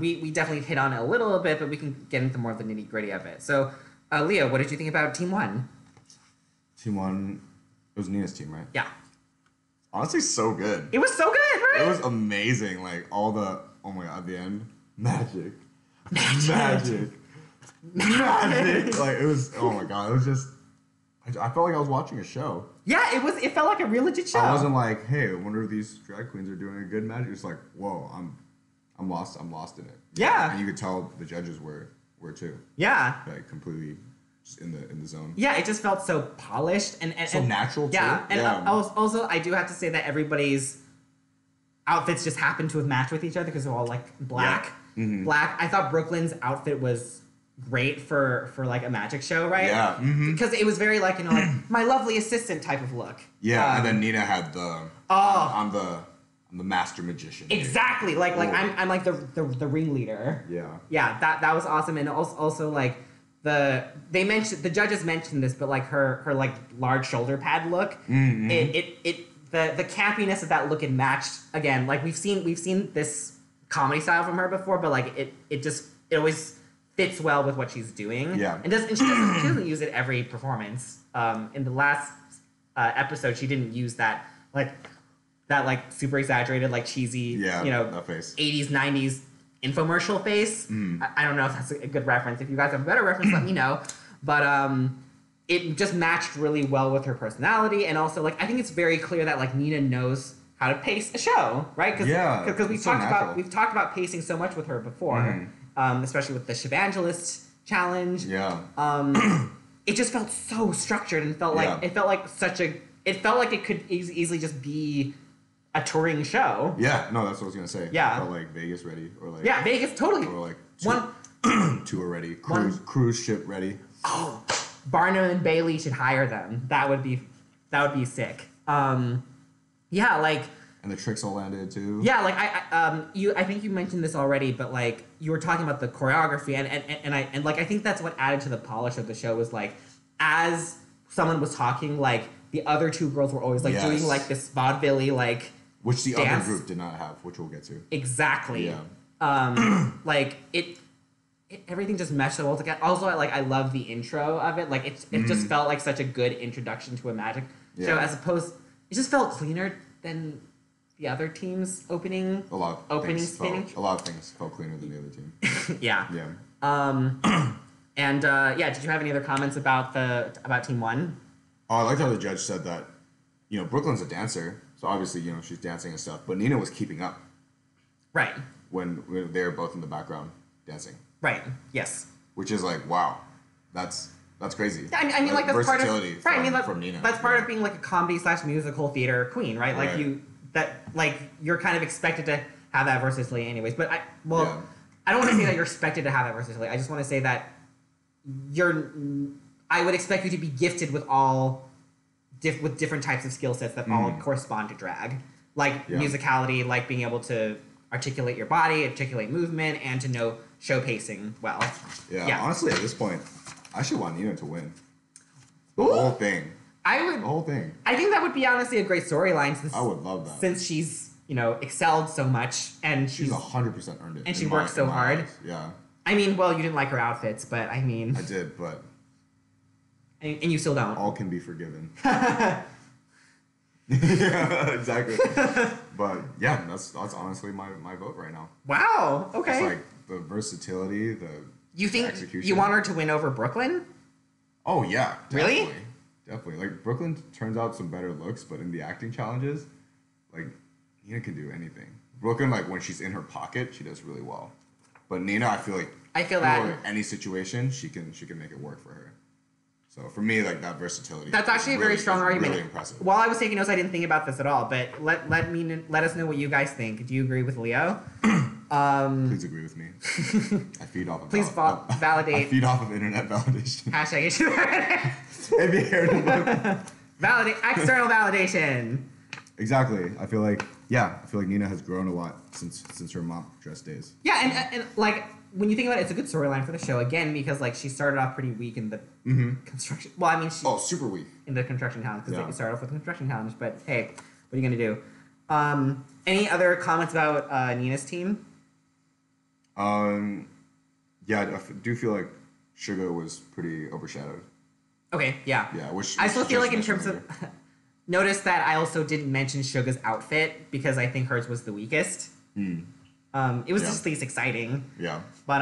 We definitely hit on it a little bit, but we can get into more of the nitty-gritty of it. So, Leo, what did you think about Team 1? Team 1, it was Nina's team, right? Yeah. Honestly, so good. It was so good, It was amazing. Like all the oh my god, at the end, magic. Like it was. Oh my god, it was just. I felt like I was watching a show. Yeah, it was. It felt like a real legit show. I wasn't like, hey, I wonder if these drag queens are doing a good magic. It's like, whoa, I'm lost in it. Yeah. And you could tell the judges were too. Yeah. Like completely just in the zone. Yeah, it just felt so polished and so natural too. Yeah, and yeah. also I do have to say that everybody's outfits just happened to have matched with each other because they're all like black. Yeah. Mm-hmm. Black. I thought Brooklyn's outfit was great for like a magic show, right? Yeah. Mm-hmm. Because it was very like, you know, like my lovely assistant type of look. Yeah, and then Nina had the I'm the master magician. Exactly. Like I'm like the ringleader. Yeah. Yeah, that was awesome. And also like the judges mentioned this, but like her like large shoulder pad look, mm-hmm. the campiness of that look had matched again. Like we've seen this comedy style from her before, but like it always fits well with what she's doing. Yeah. And she doesn't use it every performance. In the last episode, she didn't use that super exaggerated, like cheesy, that face. 80s, 90s infomercial face. I don't know if that's a good reference. If you guys have a better reference, let me know. But it just matched really well with her personality, and also like I think it's very clear that like Nina knows how to pace a show, right? Because we've talked about pacing so much with her before, especially with the Shavangelist challenge. Yeah. It just felt so structured and felt like it felt like it could easily just be a touring show. Yeah, no, that's what I was gonna say. Yeah. It felt like Vegas ready, or like Vegas totally. or like One tour ready, cruise ship ready. Oh, Barnum and Bailey should hire them. That would be sick. Yeah, like. And the tricks all landed too. Yeah, like I think you mentioned this already, but like you were talking about the choreography, and I think that's what added to the polish of the show was like as someone was talking, like the other two girls were always like doing like this vaudeville like. Which the dance. other group did not have, which we'll get to. Exactly. Yeah. Like everything just meshed so well together. Also, I love the intro of it. Like it just felt like such a good introduction to a magic show, as opposed. It just felt cleaner than the other team's opening. A lot of things felt cleaner than the other team. Yeah. Yeah. And did you have any other comments about Team 1? Oh, I liked how the judge said that, Brooklyn's a dancer. So obviously, she's dancing and stuff. But Nina was keeping up. Right. When they were both in the background dancing. Right. Yes. Which is like, wow, that's crazy. I mean, like that's part of from Nina. That's part of being like a comedy/musical theater queen, right? Like you're kind of expected to have that versatility, anyways. But I don't want to say that you're expected to have that versatility. I just want to say that I would expect you to be gifted with with different types of skill sets that all correspond to drag, like musicality, like being able to articulate your body, articulate movement, and to know show pacing well. Yeah. Honestly, at this point, I should want Nina to win. The Ooh. whole thing. The whole thing. I think that would be honestly a great storyline. I would love that. Since she's excelled so much and she's 100% earned it, and she works so hard. Eyes. Yeah. I mean, well, you didn't like her outfits, but I mean, I did, but. And you still don't. All can be forgiven. Yeah, exactly. But yeah, that's honestly my vote right now. Wow. Okay. It's like the versatility, you think execution. You want her to win over Brooklyn? Oh yeah. Really? Definitely. Like Brooklyn turns out some better looks, but in the acting challenges, like Nina can do anything. Brooklyn, like when she's in her pocket, she does really well. But Nina, I feel that any situation she can make it work for her. So for me, like that versatility. That's actually a very strong argument. Really impressive. While I was taking notes, I didn't think about this at all. But let us know what you guys think. Do you agree with Leo? Please agree with me. I feed off of. Validate. I feed off of internet validation. Hashtag issue. If you heard about Validate external validation. Exactly. I feel like Nina has grown a lot since her mop dress days. Yeah, and like when you think about it, it's a good storyline for the show again because like she started off pretty weak in the construction. Well, I mean, super weak in the construction challenge because they started off with the construction challenge. But hey, what are you gonna do? Any other comments about Nina's team? Yeah, I do feel like Sugar was pretty overshadowed. Okay, yeah. Yeah, which I still feel like in terms of notice that I also didn't mention Suga's outfit because I think hers was the weakest. It was just least exciting. Yeah. But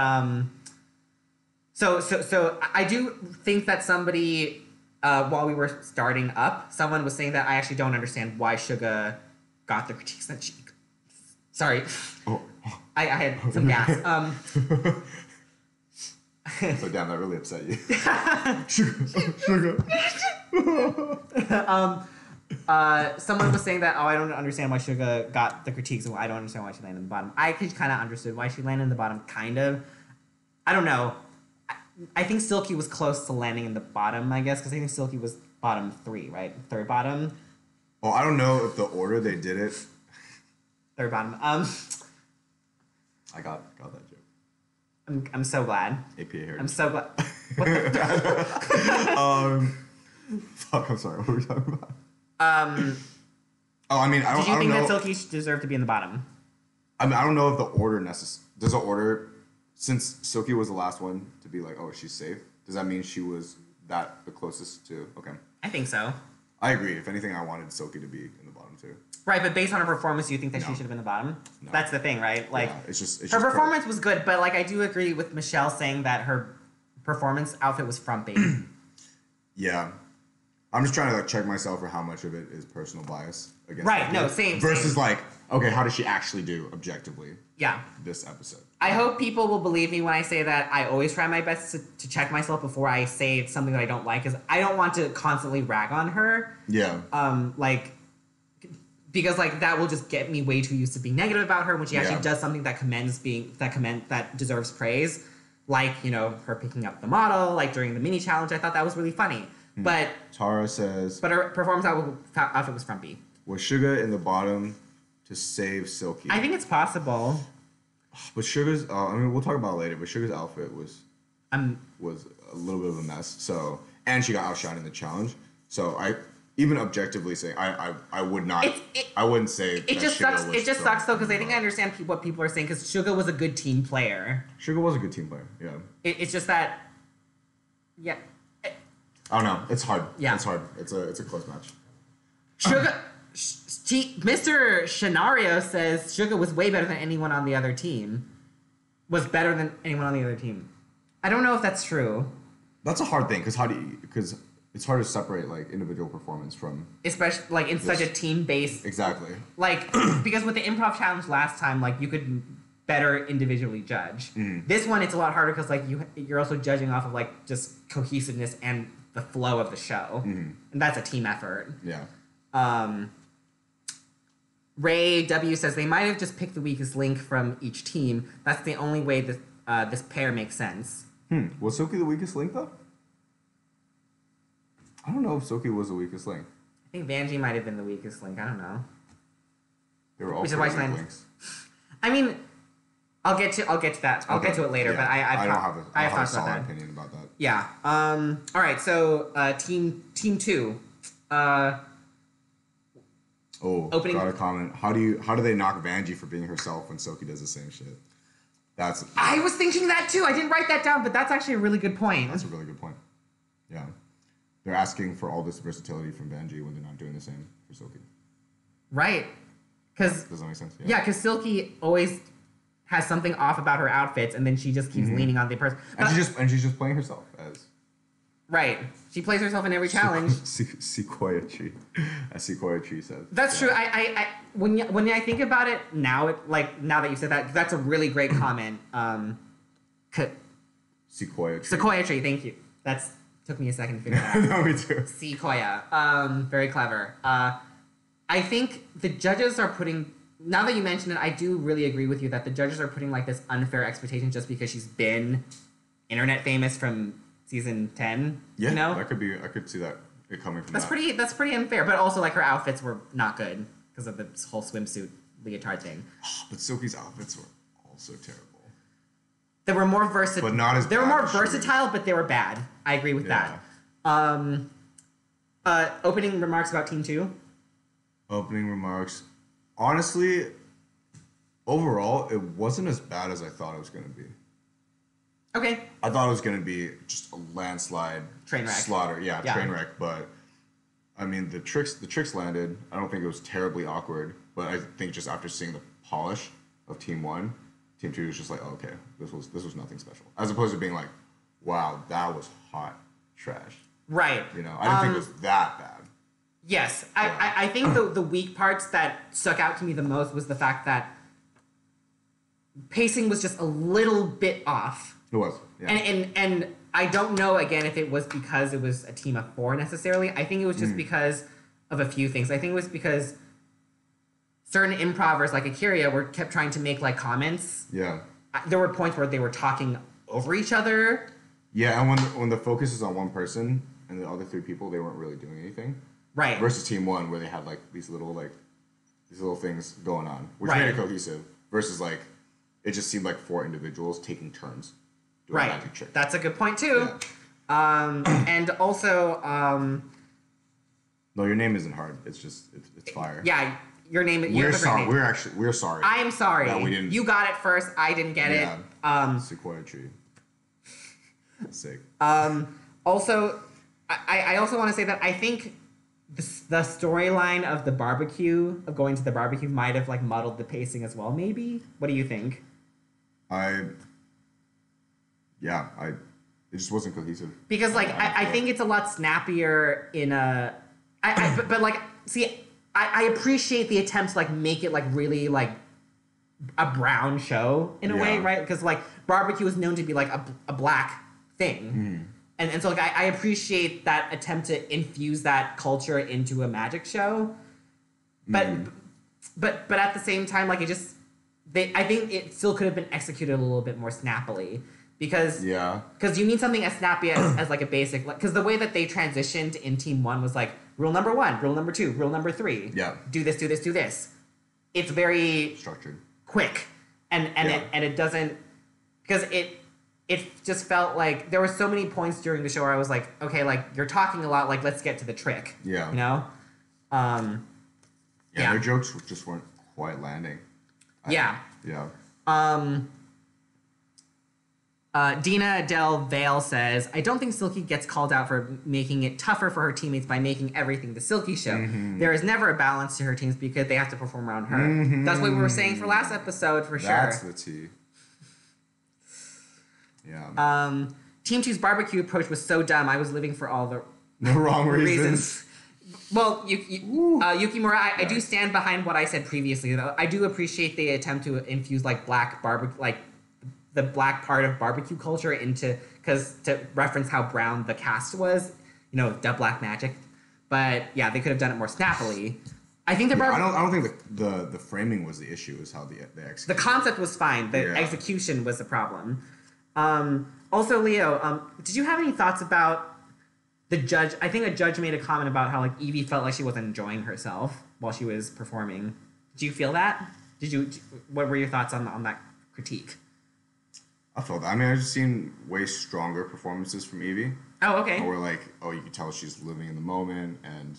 so I do think that somebody while we were starting up, someone was saying that I actually don't understand why Suga got the critiques that she. Sorry, I had some gas. So damn, that really upset you. Sugar. Someone was saying that, I don't understand why Suga got the critiques and I don't understand why she landed in the bottom. I kind of understood why she landed in the bottom, kind of. I don't know. I think Silky was close to landing in the bottom, I guess, because I think Silky was bottom 3, right? Third bottom. Well, I don't know if the order they did it. Third bottom. I got that joke. I'm so glad. APA here. I'm so glad. What the fuck, I'm sorry. What were we talking about? I mean, I don't know. Did you think that Silky deserved to be in the bottom? I mean, I don't know if the order does the order, since Silky was the last one to be like, oh, she's safe, does that mean she was the closest to, okay. I think so. I agree. If anything, I wanted Silky to be in the bottom too. Right, but based on her performance, do you think that she should have been in the bottom? No. That's the thing, right? Like, yeah, it's just her performance was good, but like I do agree with Michelle saying that her performance outfit was frumpy. Yeah. I'm just trying to like check myself for how much of it is personal bias against Right, no, same. Versus like, okay, how does she actually do objectively? Yeah. This episode. I hope people will believe me when I say that I always try my best to check myself before I say something that I don't like, because I don't want to constantly rag on her. Yeah. Because like that will just get me way too used to being negative about her when she actually does something that that deserves praise, like, you know, her picking up the model, like during the mini challenge. I thought that was really funny. But Tara says, but her performance outfit was frumpy. Was Suga in the bottom to save Silky? I think it's possible. But Suga's, I mean, we'll talk about it later. But Suga's outfit was a little bit of a mess. So, and she got outshined in the challenge. So even objectively saying, I would not. I wouldn't say it just sucks. It just sucks though, because I think I understand what people are saying, because Suga was a good team player. Suga was a good team player. Yeah. It's just that. Yeah. I don't know. It's hard. Yeah. It's hard. It's a close match. Suga. Mr. Shenario says Suga was way better than anyone on the other team. Was better than anyone on the other team. I don't know if that's true. That's a hard thing, because it's hard to separate like individual performance from, especially like in such a team based. Exactly. Like because with the improv challenge last time, like you could better individually judge. Mm-hmm. This one it's a lot harder because like you're also judging off of like just cohesiveness and the flow of the show, and that's a team effort. Yeah. Ray W says they might have just picked the weakest link from each team. That's the only way this pair makes sense. Was Silky the weakest link though? I don't know if Silky was the weakest link. I think Vanjie might have been the weakest link. I don't know. They were all weak links. I mean, I'll get to that. I'll get to it later. Yeah. But I don't have a solid that. opinion about that. Yeah. All right. So team 2. Opening. Got a comment. How do they knock Vanjie for being herself when Silky does the same shit? I was thinking that too. I didn't write that down, but that's actually a really good point. That's a really good point. Yeah. They're asking for all this versatility from Vanjie when they're not doing the same for Silky. Right. Does that make sense? Yeah, because Silky always has something off about her outfits, and then she just keeps leaning on the person. And she's just playing herself as. Right. She plays herself in every challenge. Sequoia Tree, as Sequoia Tree said. That's true. When I think about it now, now that you said that, that's a really great comment. Sequoia Tree. Sequoia Tree. Thank you. Took me a second to figure that out. No, me too. Sequoia. Very clever. I think the judges are putting. Now that you mention it, I do really agree with you that the judges are putting like this unfair expectation just because she's been internet famous from season 10. Yeah, you know? that could be. I could see that it coming from. That's pretty unfair. But also, like, her outfits were not good because of this whole swimsuit leotard thing. But Silky's outfits were also terrible. They were more versatile. But not as. They were more versatile, but they were bad. I agree with that. Opening remarks about Team 2. Opening remarks. Honestly, overall, it wasn't as bad as I thought it was going to be. Okay. I thought it was going to be just a landslide. Train wreck. Slaughter. Yeah, train wreck. But I mean, the tricks landed. I don't think it was terribly awkward, but I think just after seeing the polish of Team 1, Team 2 was just like, oh, okay, this was nothing special. As opposed to being like, wow, that was hot trash. Right. You know, I didn't think it was that bad. Yes. I think the weak parts that stuck out to me the most was the fact that pacing was just a little bit off. It was, yeah. And I don't know, again, if it was because it was a team of 4 necessarily. I think it was just because of a few things. I think it was because certain improvers like Akira kept trying to make like comments. Yeah. There were points where they were talking over each other. Yeah, and when the focus is on one person and the other 3 people, they weren't really doing anything. Right. Versus Team 1, where they had like these little things going on, which made it cohesive. Versus like, it just seemed like 4 individuals taking turns. Right. That's a good point too. Yeah. And also, no, your name isn't hard. It's just it's fire. Yeah, your name. We're sorry. We're sorry. I am sorry. That we didn't. You got it first. I didn't get it. Sequoia tree. Sick. Also, I also want to say that I think the storyline of the barbecue, of going to the barbecue, might have like muddled the pacing as well. Maybe. What do you think? It just wasn't cohesive. Because like I think it's a lot snappier in a, but like see, I appreciate the attempt to like make it like really like a brown show in a way, right? Because like barbecue is known to be like a black thing, and so like I appreciate that attempt to infuse that culture into a magic show, but at the same time, like I think it still could have been executed a little bit more snappily. Because you need something as snappy as like a basic, because the way that they transitioned in Team 1 was like rule number 1, rule number 2, rule number 3. Yeah. Do this, do this, do this. It's very structured, quick, and it doesn't, because it just felt like there were so many points during the show where I was like, okay, like you're talking a lot, like let's get to the trick. Yeah. You know. Their jokes just weren't quite landing. Yeah. Dina Del Vale says, I don't think Silky gets called out for making it tougher for her teammates by making everything the Silky show. Mm-hmm. There is never a balance to her teams because they have to perform around her. Mm-hmm. That's what we were saying for last episode, for sure. That's the tea. Yeah. Team 2's barbecue approach was so dumb. I was living for all the wrong reasons. Well, Yukimura, I do stand behind what I said previously, though. I do appreciate the attempt to infuse like black barbecue, like the black part of barbecue culture into, to reference how brown the cast was, the black magic. But yeah, they could have done it more snappily. I think I don't think the framing was the issue. Is how the execution. The concept was fine. The execution was the problem. Also, Leo, did you have any thoughts about the judge? I think a judge made a comment about how like Evie felt like she wasn't enjoying herself while she was performing. Did you feel that? What were your thoughts on that critique? I felt that. I mean, I've just seen way stronger performances from Evie. Oh, okay. Where like, you could tell she's living in the moment and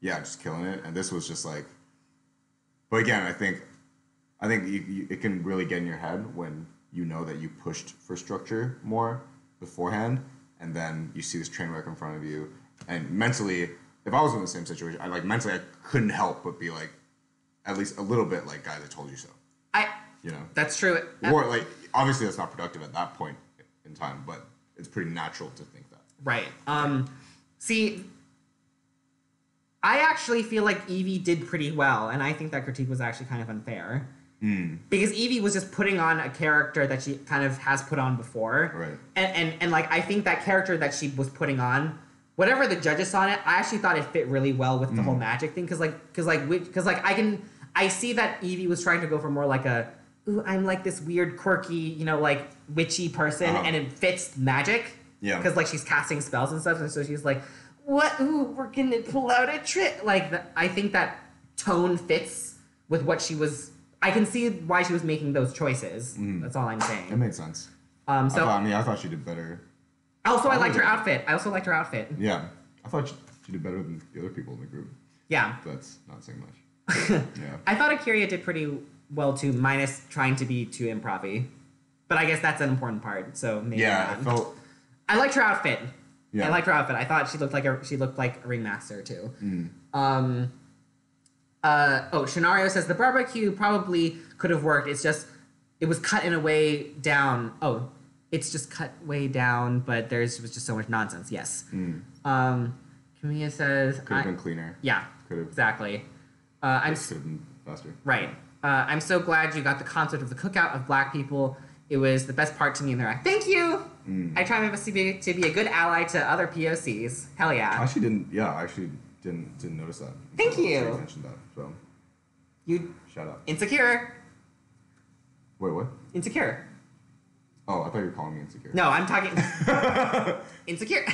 just killing it. And this was just like, but again, I think it can really get in your head when you know that you pushed for structure more beforehand, and then you see this train wreck in front of you, and mentally, if I was in the same situation, I couldn't help but be like, at least a little bit like, guys, I told you so. That's true. Or like, obviously that's not productive at that point in time, but it's pretty natural to think that. Right. See, I actually feel like Evie did pretty well, and I think that critique was actually kind of unfair. Because Evie was just putting on a character that she kind of has put on before. Right. And like, I think that character that she was putting on, whatever the judges saw in it, I actually thought it fit really well with the whole magic thing. Because I see that Evie was trying to go for more like ooh, I'm like this weird, quirky, like witchy person, and it fits magic. Yeah. Because like she's casting spells and stuff, and so she's like, what? Ooh, we're gonna pull out a trick. Like, I think that tone fits with what she was. I can see why she was making those choices. That's all I'm saying. It made sense. I thought she did better. Also, I liked her outfit. Yeah. I thought she did better than the other people in the group. Yeah. That's not saying much. Yeah. I thought Akira did pretty well too, minus trying to be too improv-y. But I guess that's an important part, so maybe not. I liked her outfit. Yeah. I liked her outfit. I thought she looked like a ringmaster too. Shenario says the barbecue probably could have worked. It was cut in a way down. Oh, it's just cut way down, but was just so much nonsense. Yes. Camilla says Could have been cleaner. Yeah. Could have. Exactly. Could have been faster. Right. I'm so glad you got the concept of the cookout of black people. It was the best part to me in their act. Thank you. I try my best to be a good ally to other POCs. Hell yeah. I actually didn't notice that. Thank you. I mentioned that. So. You. Shout out. Insecure. Wait, what? Insecure. Oh, I thought you were calling me insecure. No, I'm talking. Insecure.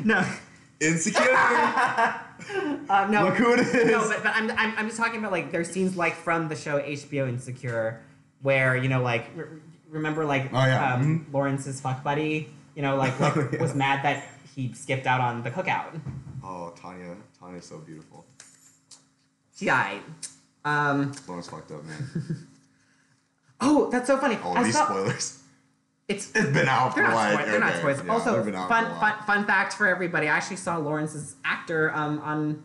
No. Insecure. No. Look who it is. No, but I'm just talking about like there's scenes like from the show HBO Insecure where like remember like Lawrence's fuck buddy was mad that he skipped out on the cookout. Oh, Tanya's so beautiful. She died. Lawrence fucked up, man. Oh, that's so funny. All these spoilers. It's been out for like. They're not spoilers. Yeah, also, fun fact for everybody. I actually saw Lawrence's actor on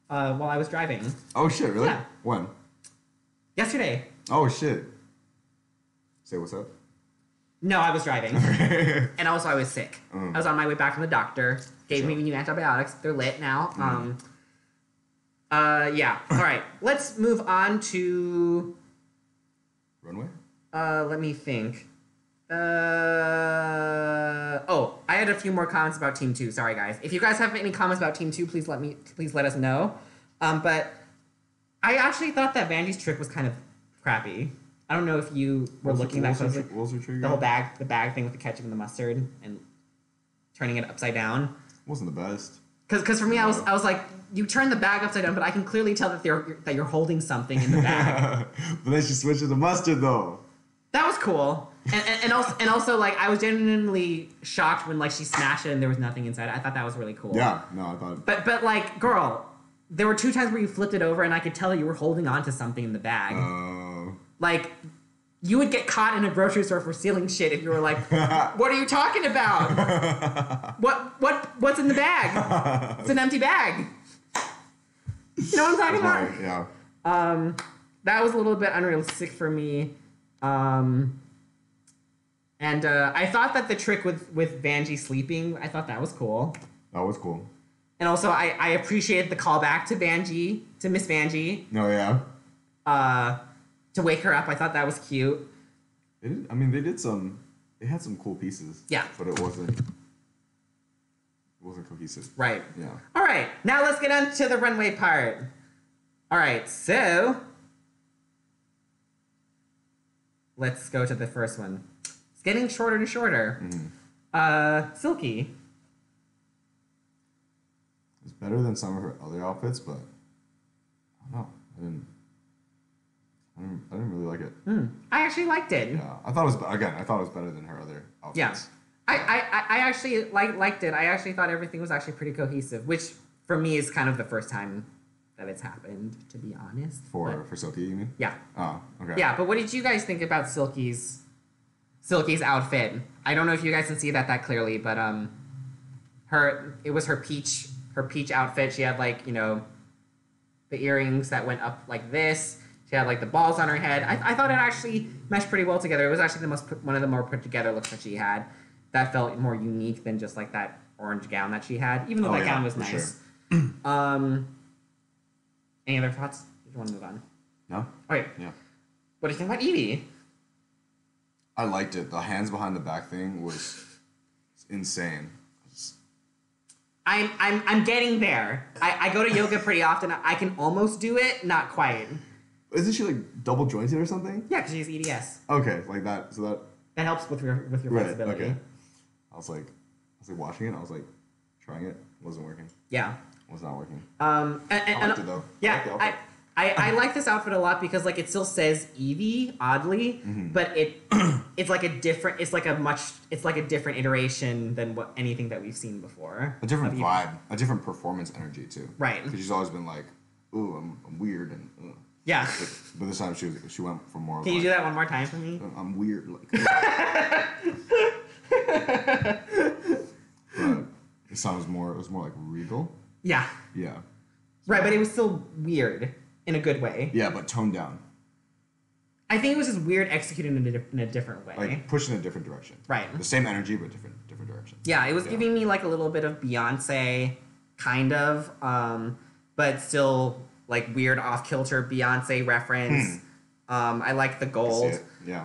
while I was driving. Oh shit! Really? Yeah. When? Yesterday. Oh shit! Say what's up. No, I was driving, and also I was sick. I was on my way back from the doctor. Gave me new antibiotics. They're lit now. Yeah. All right. Let's move on to Runway. Let me think. I had a few more comments about Team 2. Sorry, guys. If you guys have any comments about Team 2, please let us know. But I actually thought that Vanjie's trick was kind of crappy. I don't know if you were looking that closely. What was her trick? The whole bag thing with the ketchup and the mustard and turning it upside down. Wasn't the best. Because for me, I was like, you turn the bag upside down, but I can clearly tell that you're holding something in the bag. But then she switched to the mustard though. That was cool. And also like I was genuinely shocked when like she smashed it and there was nothing inside. I thought that was really cool. Yeah, no, I thought. But like, girl, there were 2 times where you flipped it over and I could tell that you were holding on to something in the bag. Like, you would get caught in a grocery store for stealing shit if you were like, what are you talking about? What's in the bag? It's an empty bag. You know what I'm talking about? Yeah. That was a little bit unrealistic for me. And I thought that the trick with Vanjie sleeping, I thought that was cool. That was cool. And also, I appreciated the callback to Miss Vanjie. Oh, yeah. To wake her up. I thought that was cute. They had some cool pieces. Yeah. But it wasn't cohesive. Right. Yeah. All right. Now let's get on to the runway part. All right. So let's go to the first one. It's getting shorter and shorter. Silky. It's better than some of her other outfits, but I don't know. I didn't really like it. I actually liked it. Yeah, I thought it was better than her other outfits. Yeah. I actually liked it. I actually thought everything was actually pretty cohesive, which for me is kind of the first time that it's happened, to be honest. For Silky, you mean? Yeah. Oh, okay. Yeah, but what did you guys think about Silky's outfit? I don't know if you guys can see that clearly, but it was her peach outfit. She had like, the earrings that went up like this. She had like the balls on her head. I thought it actually meshed pretty well together. It was actually one of the more put together looks that she had. That felt more unique than just like that orange gown that she had, even though that gown was nice. Sure. Any other thoughts? Did you want to move on? No. All right. Yeah. What do you think about Evie? I liked it. The hands behind the back thing was insane. I'm getting there. I go to yoga pretty often. I can almost do it, not quite. Isn't she like double jointed or something? Yeah, because she's EDS. Okay, like that. So that helps with your flexibility. Okay. I was like watching it. I was like trying it. Wasn't working. Yeah. Was not working. I liked it though. Yeah. I like this outfit a lot because like it still says Evie oddly, but it's like a different iteration than anything that we've seen before. A different vibe, a different performance energy too. Right. Because she's always been like, ooh, I'm weird and. Yeah. But this time she went for more. Can you do that one more time for me? I'm weird, like. It sounds more. It was more like regal. Yeah. Yeah. Right, but it was still weird in a good way. Yeah, but toned down. I think it was just weird executed in a different way. Like pushed in a different direction. Right. The same energy, but different direction. Yeah, it was giving me like a little bit of Beyonce, kind of, but still like weird off-kilter Beyonce reference. I like the gold. I see it. Yeah.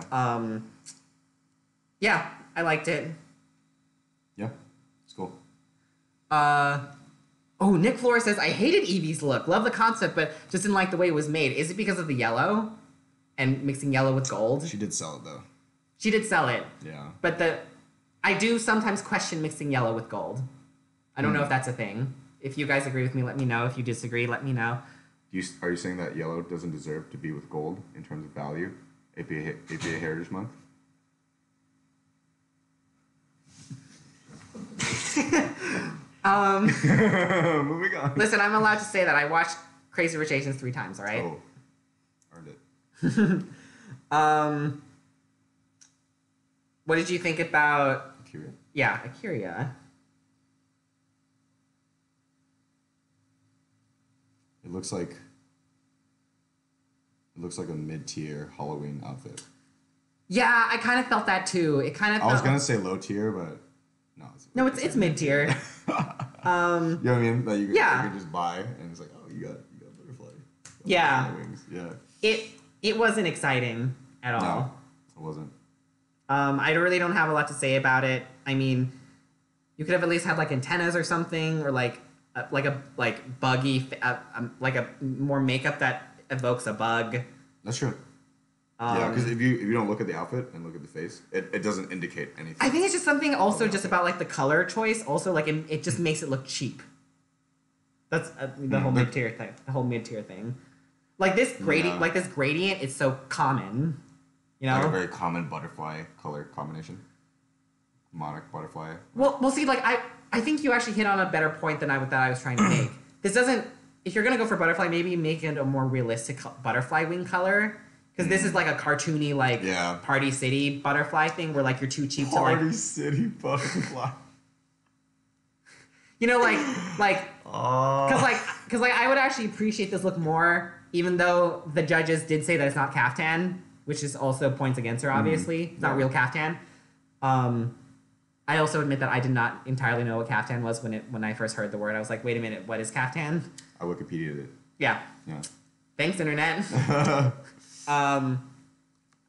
Yeah, I liked it. Yeah, it's cool. Oh, Nick Flores says, I hated Eevee's look. Love the concept, but just didn't like the way it was made. Is it because of the yellow? And mixing yellow with gold? She did sell it, though. She did sell it. Yeah. But I do sometimes question mixing yellow with gold. I don't know if that's a thing. If you guys agree with me, let me know. If you disagree, let me know. Are you saying that yellow doesn't deserve to be with gold in terms of value? APA Heritage Month? Moving on. Listen, I'm allowed to say that I watched Crazy Rich Asians 3 times, all right? Oh, earned it. What did you think about... Akira? Yeah, Akira. It looks like a mid-tier Halloween outfit. Yeah, I kind of felt that too. It kind of. I was gonna say low tier, but no. It's mid tier. You know what I mean? That you can just buy, and it's like, oh, you got butterfly. Yeah. Wings. Yeah. It wasn't exciting at all. No, it wasn't. I really don't have a lot to say about it. I mean, you could have at least had like antennas or something, or like buggy, like a more makeup that evokes a bug. That's true. Yeah, because if you don't look at the outfit and look at the face, it doesn't indicate anything. I think it's just something also just about like the color choice. Also, like it just makes it look cheap. That's the whole mid tier thing. The whole mid tier thing. Like this gradient, is so common. You know, like a very common butterfly color combination. Monarch butterfly. Well, see, like I think you actually hit on a better point than I was trying to make. This doesn't. If you're gonna go for butterfly, maybe make it a more realistic butterfly wing color. Because this is like a cartoony, like Party City butterfly thing, where like you're too cheap to like Party City butterfly. You know, because I would actually appreciate this look more, even though the judges did say that it's not caftan, which is also points against her. Obviously, it's not real caftan. I also admit that I did not entirely know what caftan was when I first heard the word. I was like, wait a minute, what is caftan? I Wikipedia'd it. Yeah. Thanks, internet. I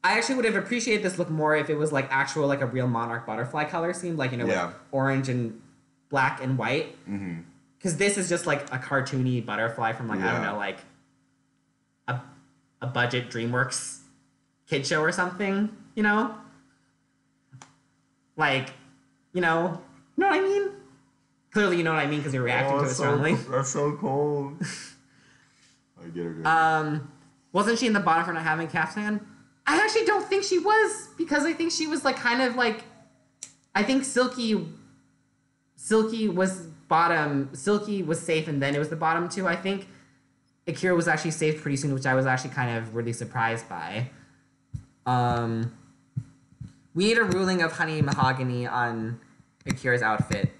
actually would have appreciated this look more if it was like actual, like a real monarch butterfly color scheme, like, you know, with orange and black and white. Because this is just like a cartoony butterfly from like, I don't know, like a budget DreamWorks kid show or something, you know? Like, you know what I mean? Clearly you know what I mean because you're reacting to it strongly. That's so cold. I get it. Wasn't she in the bottom for not having caftan? I actually don't think she was, because I think she was like kind of like, I think Silky was bottom. Silky was safe, and then it was the bottom two. I think Akira was actually saved pretty soon, which I was actually kind of really surprised by. We need a ruling of Honey Mahogany on Akira's outfit.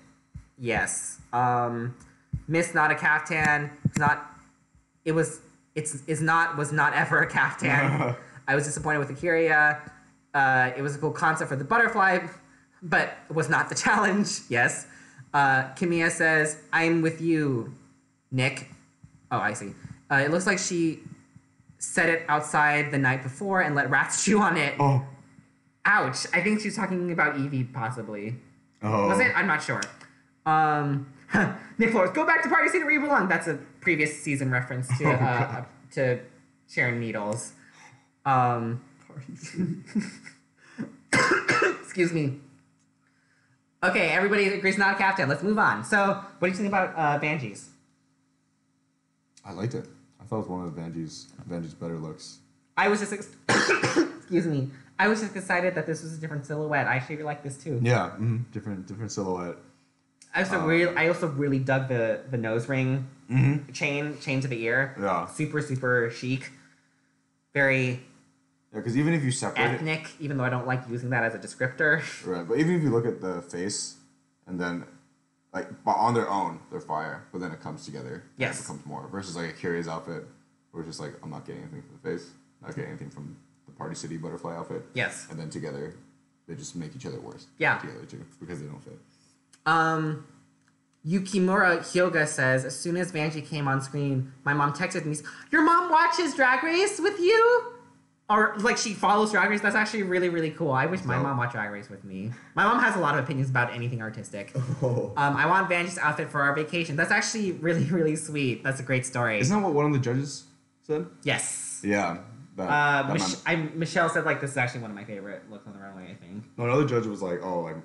Yes. Miss not a caftan. Was not ever a caftan. I was disappointed with Akira. It was a cool concept for the butterfly, but it was not the challenge. Yes. Kamiya says, I'm with you, Nick. Oh, I see. It looks like she set it outside the night before and let rats chew on it. Oh. Ouch. I think she's talking about Eevee, possibly. Oh. Was it? I'm not sure. Nick Flores, go back to Party City where you belong. That's a previous season reference to Sharon Needles. Party City. Excuse me. Okay, everybody agrees not a caftan. Let's move on. So, what do you think about Banshees? I liked it. I thought it was one of Vanjie's better looks. I was just excuse me. I was just excited that this was a different silhouette. I actually like this too. Yeah, different silhouette. I also really dug the nose ring chain to the ear. Yeah. Super chic. Very. Yeah, because even if you separate ethnic, even though I don't like using that as a descriptor. Right, but even if you look at the face and then like, but on their own, they're fire. But then it comes together. Yes. And it becomes more. Versus like a Curious outfit, where it's just like, I'm not getting anything from the face. Not getting anything from the Party City butterfly outfit. Yes. And then together, they just make each other worse. Yeah. Together too, because they don't fit. Yukimura Hyoga says, as soon as Vanjie came on screen, my mom texted me, your mom watches Drag Race with you? Or, like, she follows Drag Race. That's actually really, really cool. I wish my mom watched Drag Race with me. My mom has a lot of opinions about anything artistic. Oh. I want Vanjie's outfit for our vacation. That's actually really, really sweet. That's a great story. Isn't that what one of the judges said? Yes. Yeah. Michelle said, like, this is actually one of my favorite looks on the runway, I think. No, another judge was like, oh, like,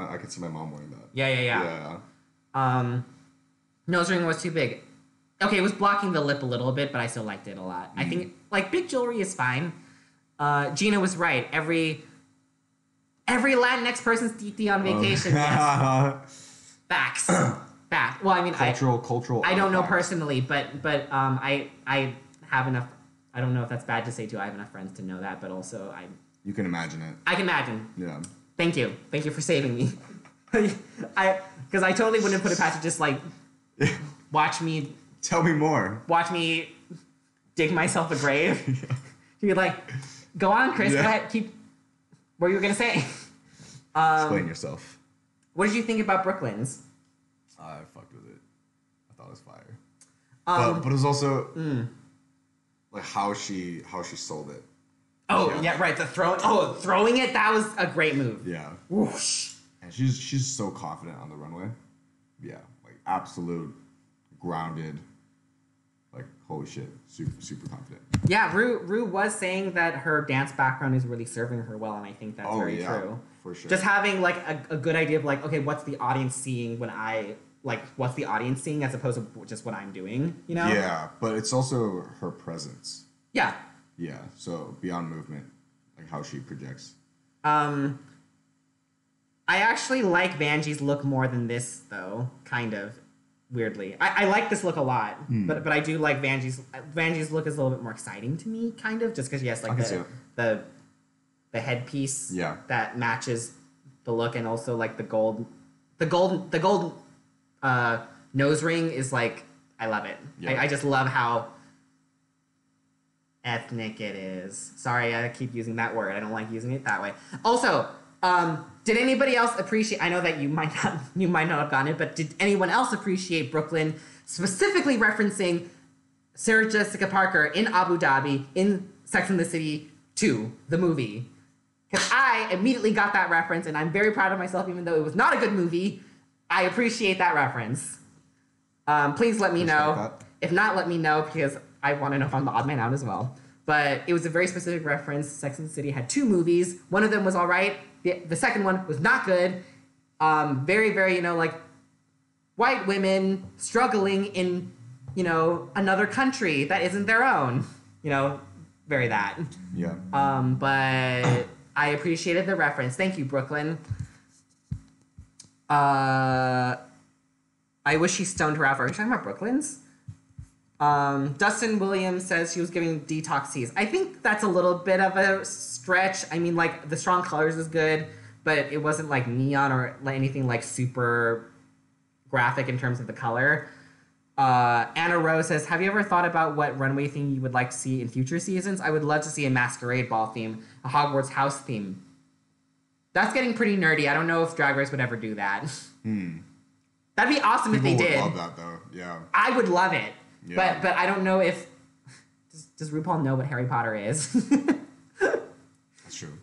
I could see my mom wearing that. Yeah. Nose ring was too big. Okay, it was blocking the lip a little bit, but I still liked it a lot. I think, like, big jewelry is fine. Gina was right. Every Latinx person's titi on vacation. Yes. Facts. Fact. Well, I mean, cultural. I don't know personally, but I have enough. I don't know if that's bad to say too. I have enough friends to know that, but also You can imagine it. I can imagine. Yeah. Thank you for saving me. Because I totally wouldn't put it past you. Just like watch me. Tell me more. Watch me dig myself a grave. You'd be like, go on, Chris. Go ahead. Keep. What you were gonna say? Explain yourself. What did you think about Brooklyn's? I fucked with it. I thought it was fire. But it was also like how she sold it. Oh yeah, right. Throwing it. That was a great move. Yeah. Whoosh. And she's so confident on the runway. Yeah, like absolute grounded. Like holy shit, super confident. Yeah, Rue was saying that her dance background is really serving her well, and I think that's very true. For sure. Just having like a good idea of like, okay, what's the audience seeing when what's the audience seeing as opposed to just what I'm doing, you know? Yeah, but it's also her presence. Yeah. Yeah, so beyond movement, like how she projects. I actually like Vanjie's look more than this, though, kind of, weirdly. I like this look a lot, but I do like Vanjie's look is a little bit more exciting to me, kind of, just because she has like the headpiece that matches the look, and also like the gold nose ring is like, I love it. Yeah. I just love how ethnic it is. Sorry, I keep using that word. I don't like using it that way. Also, did anybody else appreciate, I know that you might not have gotten it, but did anyone else appreciate Brooklyn specifically referencing Sarah Jessica Parker in Abu Dhabi in Sex and the City 2, the movie? Because I immediately got that reference, and I'm very proud of myself, even though it was not a good movie. I appreciate that reference. Please let me know. That. If not, let me know, because I want to know if I'm the odd man out as well. But it was a very specific reference. Sex and the City had 2 movies. One of them was all right. The second one was not good. Very, very, like, white women struggling in, another country that isn't their own. Very that. Yeah. But I appreciated the reference. Thank you, Brooklyn. I wish she stoned her out. Are you talking about Brooklyn's? Dustin Williams says she was giving detox teas. I think that's a little bit of a stretch. I mean, like, the strong colors is good, but it wasn't like neon or anything like super graphic in terms of the color. Anna Rose says, have you ever thought about what runway theme you would like to see in future seasons? I would love to see a masquerade ball theme, a Hogwarts house theme. That's getting pretty nerdy. I don't know if Drag Race would ever do that. That'd be awesome if they did. People would love that, though. Yeah. I would love it. Yeah. But I don't know if... Does RuPaul know what Harry Potter is? That's true.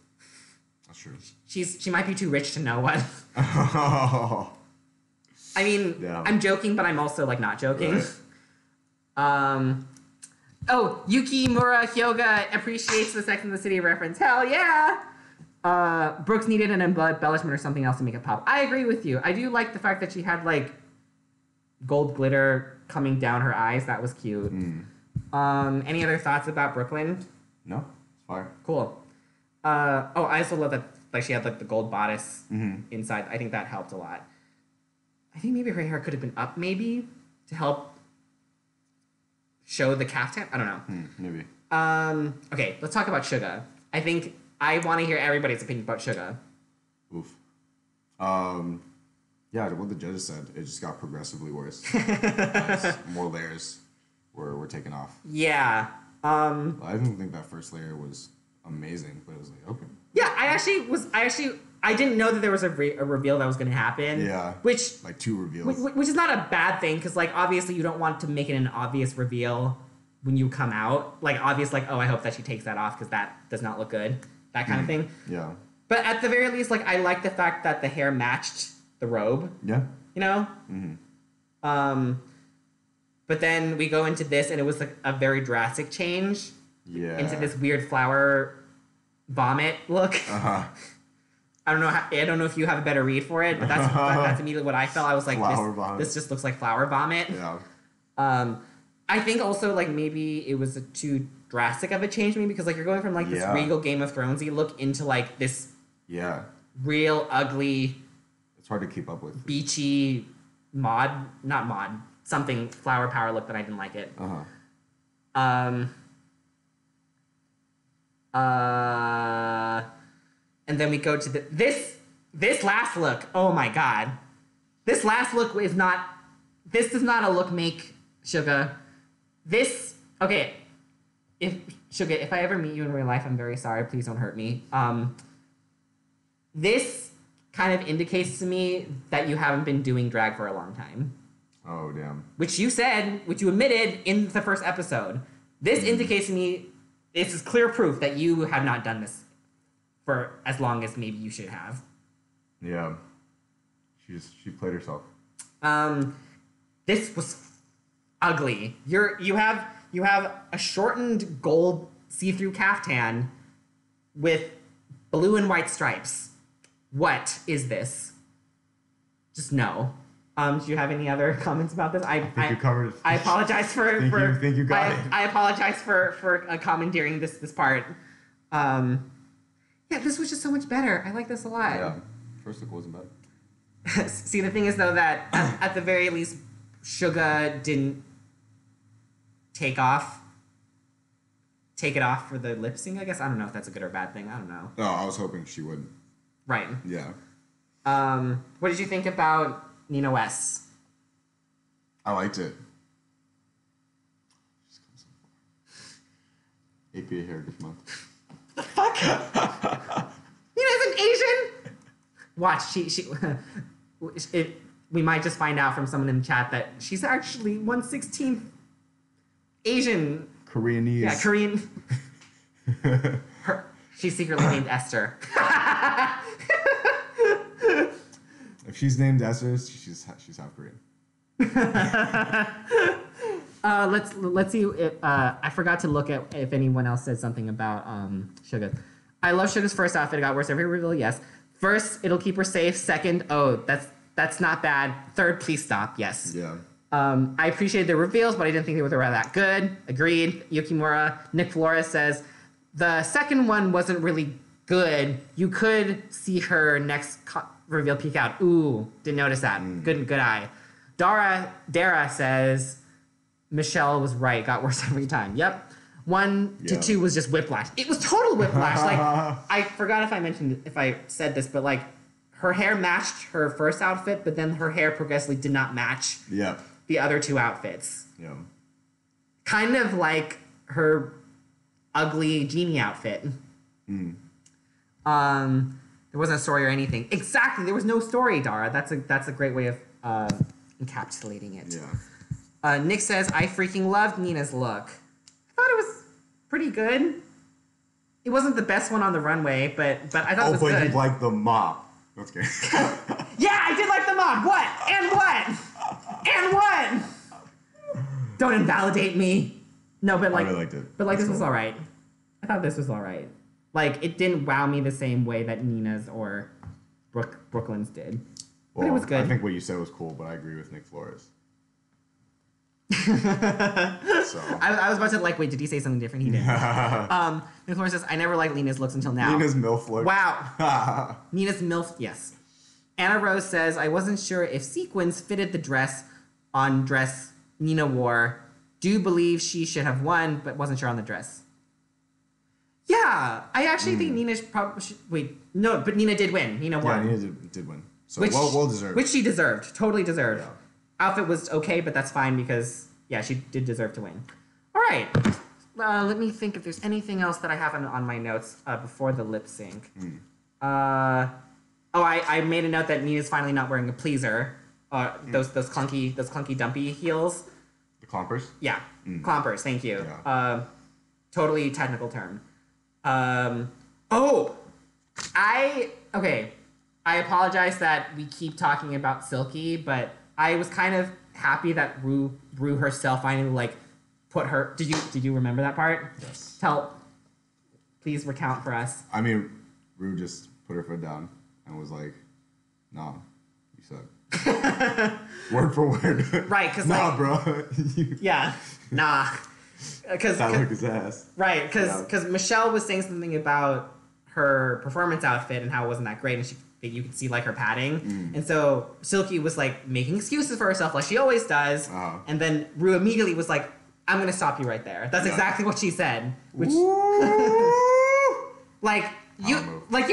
That's true. She might be too rich to know what. Oh. I mean, yeah. I'm joking, but I'm also, like, not joking. Right. Yuki Mura Hyoga appreciates the Sex and the City reference. Hell yeah! Brooks needed an embellishment or something else to make it pop. I agree with you. I do like the fact that she had, like, gold glitter coming down her eyes. That was cute. Any other thoughts about Brooklyn? No, it's fine. Cool. I also love that, like, she had, like, the gold bodice inside. I think that helped a lot. I think maybe her hair could have been up, maybe, to help show the caftan. I don't know. Maybe. Okay, let's talk about Suga. I think I want to hear everybody's opinion about Suga. Oof. Yeah, what the judges said, it just got progressively worse. As more layers were taken off. Yeah. I didn't think that first layer was amazing, but it was like, okay. Yeah, I didn't know that there was a reveal that was going to happen. Yeah. Which like 2 reveals. Which is not a bad thing, because like obviously you don't want to make it an obvious reveal when you come out. Like obvious, like, oh, I hope that she takes that off because that does not look good. That kind of thing. Yeah. But at the very least, like I like the fact that the hair matched the robe. Yeah. You know? Mm-hmm. But then we go into this, and it was like a very drastic change. Yeah. Into this weird flower vomit look. Uh-huh. I don't know if you have a better read for it, but that's immediately what I felt. I was like, this just looks like flower vomit. Yeah. I think also like maybe it was too drastic of a change, maybe because like you're going from like this regal Game of Thronesy look into like this real ugly. It's hard to keep up with. Beachy something flower power look that I didn't like it. And then we go to this last look. Oh my god, this last look is not. This does not a look make Suga. This okay. If I ever meet you in real life, I'm very sorry. Please don't hurt me. This kind of indicates to me that you haven't been doing drag for a long time. Oh, damn. Which you admitted in the first episode. This indicates to me, this is clear proof that you have not done this for as long as maybe you should have. Yeah. She played herself. This was ugly. You have a shortened gold see-through caftan with blue and white stripes. What is this? Just no. Do you have any other comments about this? I think you covered. I apologize for. Think you got it. I apologize for commandeering this part. Yeah, this was just so much better. I like this a lot. Yeah, first look wasn't bad. See, the thing is though that at the very least, Suga didn't take it off for the lip sync. I guess I don't know if that's a good or bad thing. I don't know. Oh, I was hoping she would. Right. Yeah. What did you think about Nina West? I liked it. She's come so far. APA Heritage Month. The fuck? Nina's an Asian? Watch, we might just find out from someone in the chat that she's actually 1/16th Asian. Koreanese. Yeah, Korean. She's secretly named Esther. If she's named Esther, she's half Korean. Let's see. I forgot to look at if anyone else said something about Suga. I love Suga's first outfit. It got worse every reveal. Yes. First, it'll keep her safe. Second, that's not bad. Third, please stop. Yes. Yeah. I appreciated the reveals, but I didn't think they were that good. Agreed. Yukimura. Nick Flores says the second one wasn't really good. You could see her next reveal peek out. Ooh, didn't notice that. Good eye. Dara says Michelle was right. Got worse every time. Yep. 1 to 2 was just whiplash. It was total whiplash. Like I forgot if I said this, but like her hair matched her first outfit, but then her hair progressively did not match the other 2 outfits. Yeah. Kind of like her ugly genie outfit. There wasn't a story or anything. Exactly. There was no story, Dara. That's a great way of encapsulating it. Yeah. Nick says, I freaking loved Nina's look. I thought it was pretty good. It wasn't the best one on the runway, but I thought it was good. Oh, but you like the mop. That's good. Yeah, I did like the mop. What? And what? Don't invalidate me. No, but like, I really liked it. But like, this was all right. I thought this was all right. Like, it didn't wow me the same way that Nina's or Brooklyn's did. But it was good. I think what you said was cool, but I agree with Nick Flores. So I was about to like, wait, did he say something different? He didn't. Nick Flores says, I never liked Nina's looks until now. Nina's MILF look. Wow. Nina's MILF, yes. Anna Rose says, I wasn't sure if sequins fitted the dress Nina wore. Do believe she should have won, but wasn't sure on the dress. Yeah, I actually think Nina probably should... Wait, no, but Nina did win. Nina won. Yeah, Nina did win. So well deserved. Which she deserved. Totally deserved. Yeah. Outfit was okay, but that's fine because, yeah, she did deserve to win. All right. Let me think if there's anything else that I have on my notes before the lip sync. I made a note that Nina's finally not wearing a pleaser. Those clunky dumpy heels. The clompers? Yeah, clompers. Thank you. Yeah. Totally technical term. I apologize that we keep talking about Silky, but I was kind of happy that Rue herself finally put her. Did you remember that part? Yes. Please recount for us. I mean, Rue just put her foot down and was like, "Nah, you suck." Word for word. Right, because nah, bro. Yeah, nah. Because that look his ass. Right, because Michelle was saying something about her performance outfit and how it wasn't that great, and you could see her padding, and so Silky was making excuses for herself like she always does, and then Rue immediately was like, "I'm gonna stop you right there." That's exactly what she said. Which, you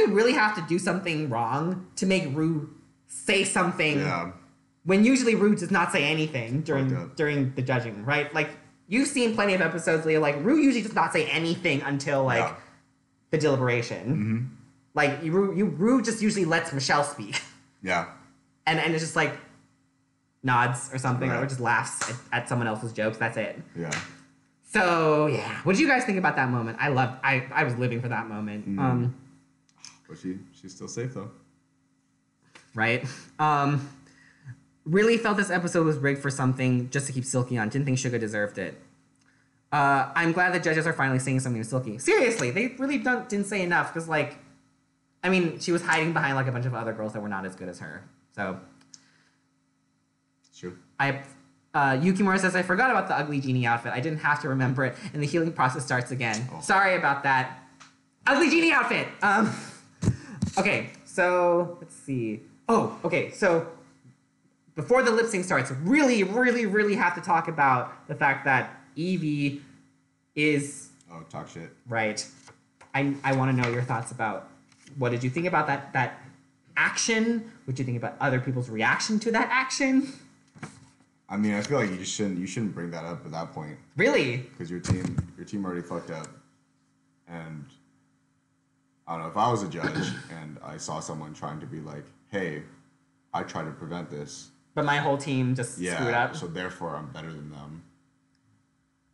really have to do something wrong to make Rue say something. Yeah. When usually Rue does not say anything during the judging, right? You've seen plenty of episodes where Rue usually does not say anything until the deliberation. Rue just usually lets Michelle speak. Yeah. And it's just nods or something, or just laughs at someone else's jokes. That's it. Yeah. So yeah, what did you guys think about that moment? I was living for that moment. But she's still safe though. Right. Really felt this episode was rigged for something just to keep Silky on. Didn't think Suga deserved it. I'm glad the judges are finally saying something to Silky. Seriously, they really didn't say enough because she was hiding behind a bunch of other girls that were not as good as her. So. It's true. Yukimura says, I forgot about the ugly genie outfit. I didn't have to remember it, and the healing process starts again. Oh. Sorry about that. Ugly genie outfit! Okay, so let's see. Oh, okay, so before the lip sync starts, really, really, really have to talk about the fact that Evie is... Oh, talk shit. Right. I want to know your thoughts about what did you think about that action? What did you think about other people's reaction to that action? I mean, I feel like you shouldn't bring that up at that point. Really? Because your team already fucked up. And I don't know, if I was a judge and I saw someone trying to be like, hey, I tried to prevent this. But my whole team just screwed up. So therefore I'm better than them.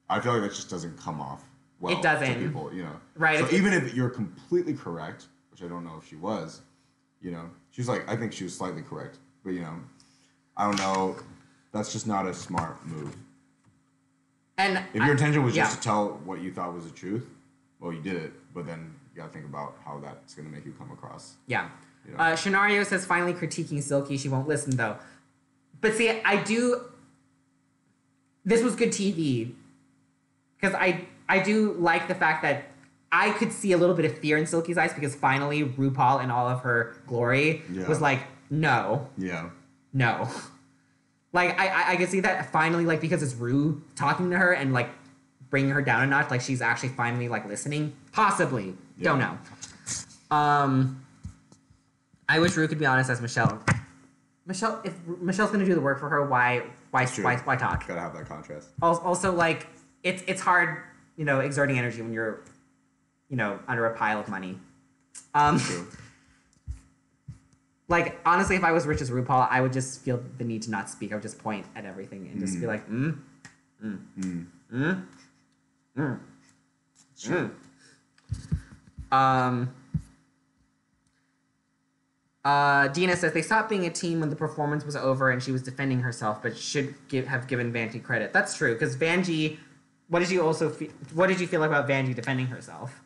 I feel like that just doesn't come off well it doesn't. to people, Right. So even if you're completely correct, which I don't know if she was, she's I think she was slightly correct. But, I don't know. That's just not a smart move. And if your intention was just to tell what you thought was the truth, well, you did it. But then you got to think about how that's going to make you come across. Yeah. Shinario says, finally critiquing Silky. She won't listen, though. But see, this was good TV. Because I do like the fact that I could see a little bit of fear in Silky's eyes because finally RuPaul in all of her glory was like, no. Yeah. No. I could see that finally, because it's Rue talking to her and, bringing her down a notch. She's actually finally, listening. Possibly. Yeah. Don't know. I wish Rue could be honest as Michelle. If Michelle's going to do the work for her, why talk? Gotta have that contrast. Also, it's hard, exerting energy when you're, under a pile of money. True. Honestly, if I was rich as RuPaul, I would just feel the need to not speak. I would just point at everything and just be like, Sure. Dina says, they stopped being a team when the performance was over and she was defending herself, but should have given Vanjie credit. That's true, because Vanjie... What did you feel about Vanjie defending herself?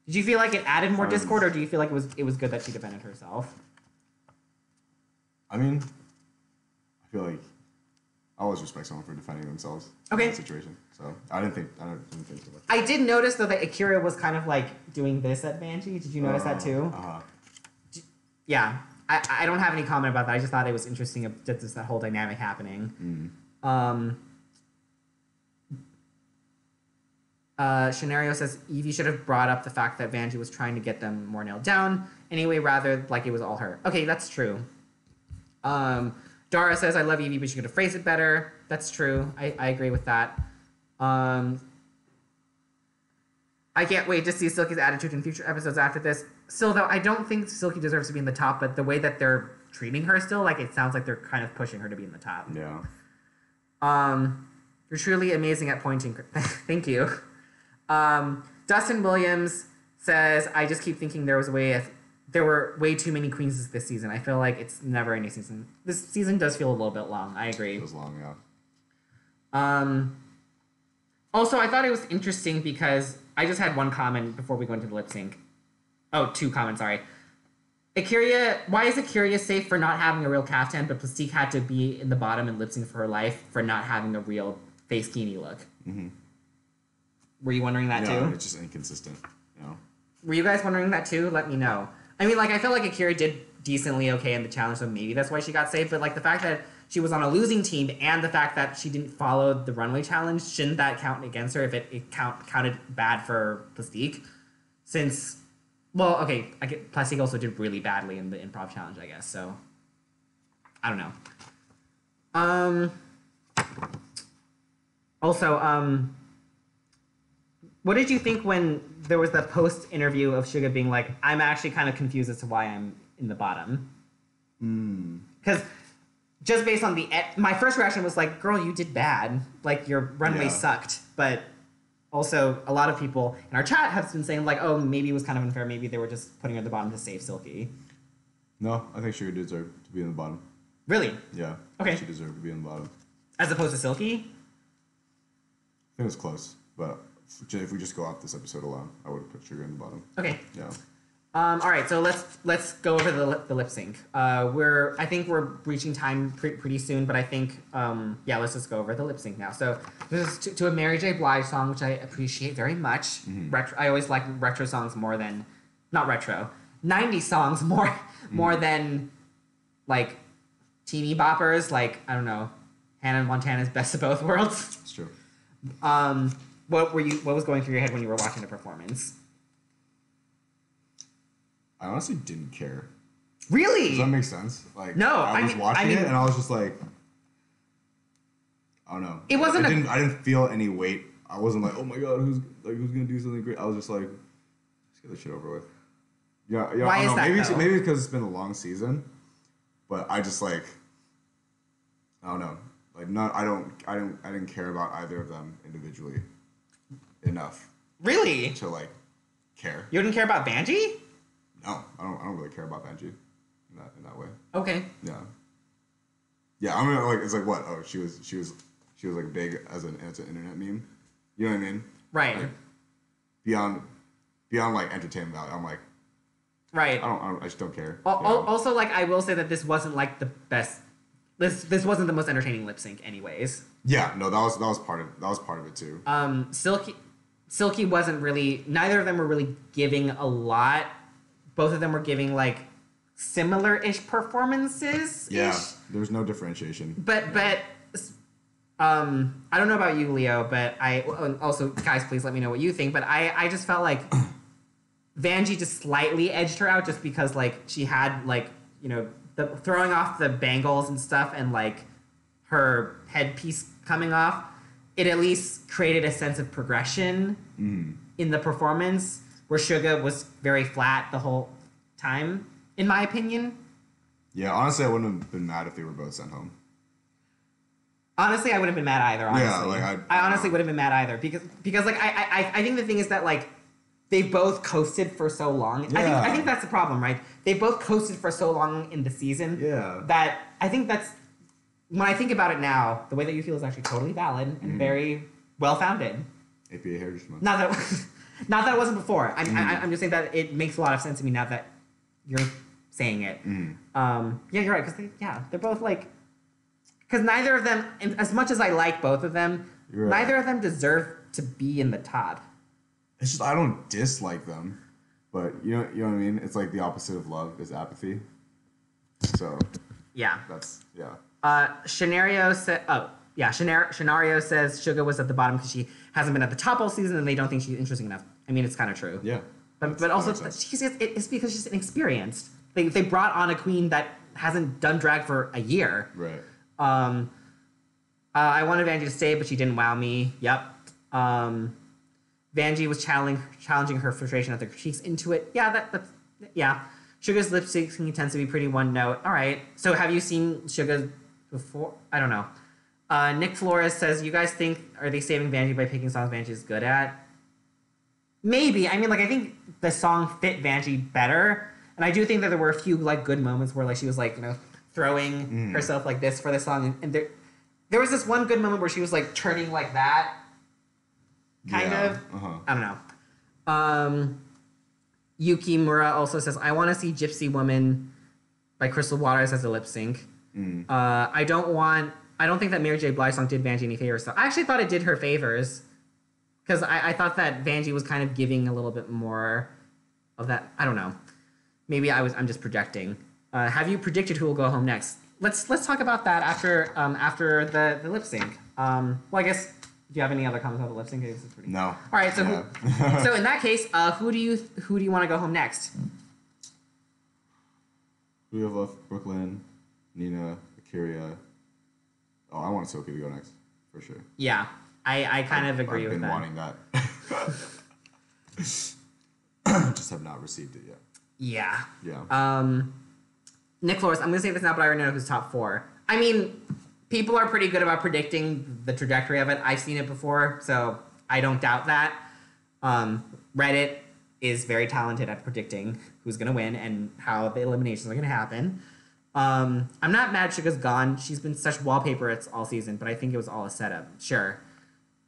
Did you feel like it added more discord, or do you feel like it was good that she defended herself? I mean, I feel like I always respect someone for defending themselves in that situation. So I didn't think so much. I did notice though that Akira was kind of doing this at Vanjie. Did you notice that too? Yeah. I don't have any comment about that. I just thought it was interesting just that whole dynamic happening. Scenario says Evie should have brought up the fact that Vanjie was trying to get them more nailed down anyway, rather like it was all her. Okay, that's true. Dara says I love Evie, but she could have phrased it better. That's true. I agree with that. I can't wait to see Silky's attitude in future episodes after this. Still, though, I don't think Silky deserves to be in the top, but the way that they're treating her still, like, it sounds like they're kind of pushing her to be in the top. Yeah. You're truly amazing at pointing. Thank you. Dustin Williams says, I just keep thinking there were way too many queens this season. I feel like it's never any season. This season does feel a little bit long. I agree. It was long, yeah. Also, I thought it was interesting because I just had one comment before we go into the lip sync. Oh, 2 comments, sorry. Why is Akira safe for not having a real caftan, but Plastique had to be in the bottom and lip sync for her life for not having a real face skinny look? Mm-hmm. Were you wondering that too? It's just inconsistent. You know? Were you guys wondering that too? Let me know. I mean, like, I felt like Akira did decently okay in the challenge, so maybe that's why she got saved. But, like, the fact that she was on a losing team and the fact that she didn't follow the runway challenge, shouldn't that count against her if it counted bad for Plastique? Since, well, okay, Plastique also did really badly in the improv challenge, I guess, so I don't know. Also, what did you think when there was that post interview of Suga being like, I'm actually kind of confused as to why I'm in the bottom? Because just based on my first reaction was like, girl, you did bad. Like, your runway sucked. But also, a lot of people in our chat have been saying, like, oh, maybe it was kind of unfair. Maybe they were just putting her at the bottom to save Silky. No, I think she deserved to be in the bottom. Really? Yeah. Okay. She deserved to be in the bottom. As opposed to Silky? I think it was close, but if we just go off this episode alone, I would have put Sugar in the bottom. Okay. Yeah. All right, so let's go over the lip sync. I think we're reaching time pretty soon, but I think let's just go over the lip sync now. So this is to a Mary J. Blige song, which I appreciate very much. Mm-hmm. I always like retro songs more than 90s songs more than like teeny boppers. Like, I don't know, Hannah Montana's Best of Both Worlds. It's true. What was going through your head when you were watching the performance? I honestly didn't care. Really? Does that make sense? Like, no, I was watching it and I was just like, I don't know. It wasn't. I didn't feel any weight. I wasn't like, oh my god, who's gonna do something great? I was just like, let's get this shit over with. Yeah. Why is that? Maybe because it's been a long season, but I just like, I don't know. Like, I didn't care about either of them individually enough. Really? To like care. You didn't care about Vanjie? No, I don't really care about Vanjie in that way. Okay. Yeah. Yeah, I mean, like, it's like, what? Oh, she was like big as an internet meme. You know what I mean? Right. Like, beyond like entertainment value, I'm like, right. I just don't care. Also, like, I will say that this wasn't like the best. This wasn't the most entertaining lip sync, anyways. Yeah, no, that was part of it too. Silky wasn't really. Neither of them were really giving a lot. Both of them were giving like similar-ish performances. Yeah, there's no differentiation. But I don't know about you, Leo, but also, guys, please let me know what you think. But I just felt like Vanjie just slightly edged her out just because like she had like, you know, the throwing off the bangles and stuff and like her headpiece coming off. It at least created a sense of progression in the performance, where Suga was very flat the whole time, in my opinion. Yeah, honestly, I wouldn't have been mad if they were both sent home. Honestly, I wouldn't have been mad either, honestly. Yeah, like, I honestly wouldn't have been mad either, because like, I think the thing is that, like, they both coasted for so long. Yeah. I think that's the problem, right? They both coasted for so long in the season that I think that's, when I think about it now, the way that you feel is actually totally valid and very well-founded. APA Heritage Month. Not that it wasn't before. I'm just saying that it makes a lot of sense to me now that you're saying it. Yeah, you're right. Because they're both like, because neither of them, as much as I like both of them, neither of them deserve to be in the top. It's just I don't dislike them, but you know what I mean. It's like the opposite of love is apathy. So yeah, that's yeah. Scenario said, Shanario says Suga was at the bottom because she hasn't been at the top all season and they don't think she's interesting enough. I mean, it's kind of true. Yeah. But also, it's because she's inexperienced. They brought on a queen that hasn't done drag for a year. Right. I wanted Vanjie to stay, but she didn't wow me. Yep. Vanjie was challenging her frustration of the critiques into it. Yeah, yeah. Suga's lip syncing tends to be pretty one note. All right. So have you seen Suga before? I don't know. Nick Flores says, you guys think, are they saving Vanjie by picking songs Vanjie is good at? Maybe. I mean, like, I think the song fit Vanjie better. And I do think that there were a few, like, good moments where, like, she was, like, you know, throwing herself like this for the song. And there was this one good moment where she was, like, turning like that. Kind of. Uh-huh. I don't know. Yuki Mura also says, I want to see Gypsy Woman by Crystal Waters as a lip sync. I don't think that Mary J. Blige song did Vanjie any favors. So I actually thought it did her favors. Because I thought that Vanjie was kind of giving a little bit more of that. I don't know. Maybe I'm just projecting. Have you predicted who will go home next? Let's talk about that after the lip sync. Well, I guess, do you have any other comments about the lip sync? No. All right. So so in that case, who do you want to go home next? We have left Brooklyn, Nina, Akira. Oh, I want Silky to go next for sure. Yeah. I kind of agree with that. I've been wanting that. Just have not received it yet. Yeah. Yeah. Nick Flores, I'm going to say this now, but I already know who's top 4. I mean, people are pretty good about predicting the trajectory of it. I've seen it before, so I don't doubt that. Reddit is very talented at predicting who's going to win and how the eliminations are going to happen. I'm not mad Suga's gone. She's been such wallpaper all season, but I think it was all a setup. Sure.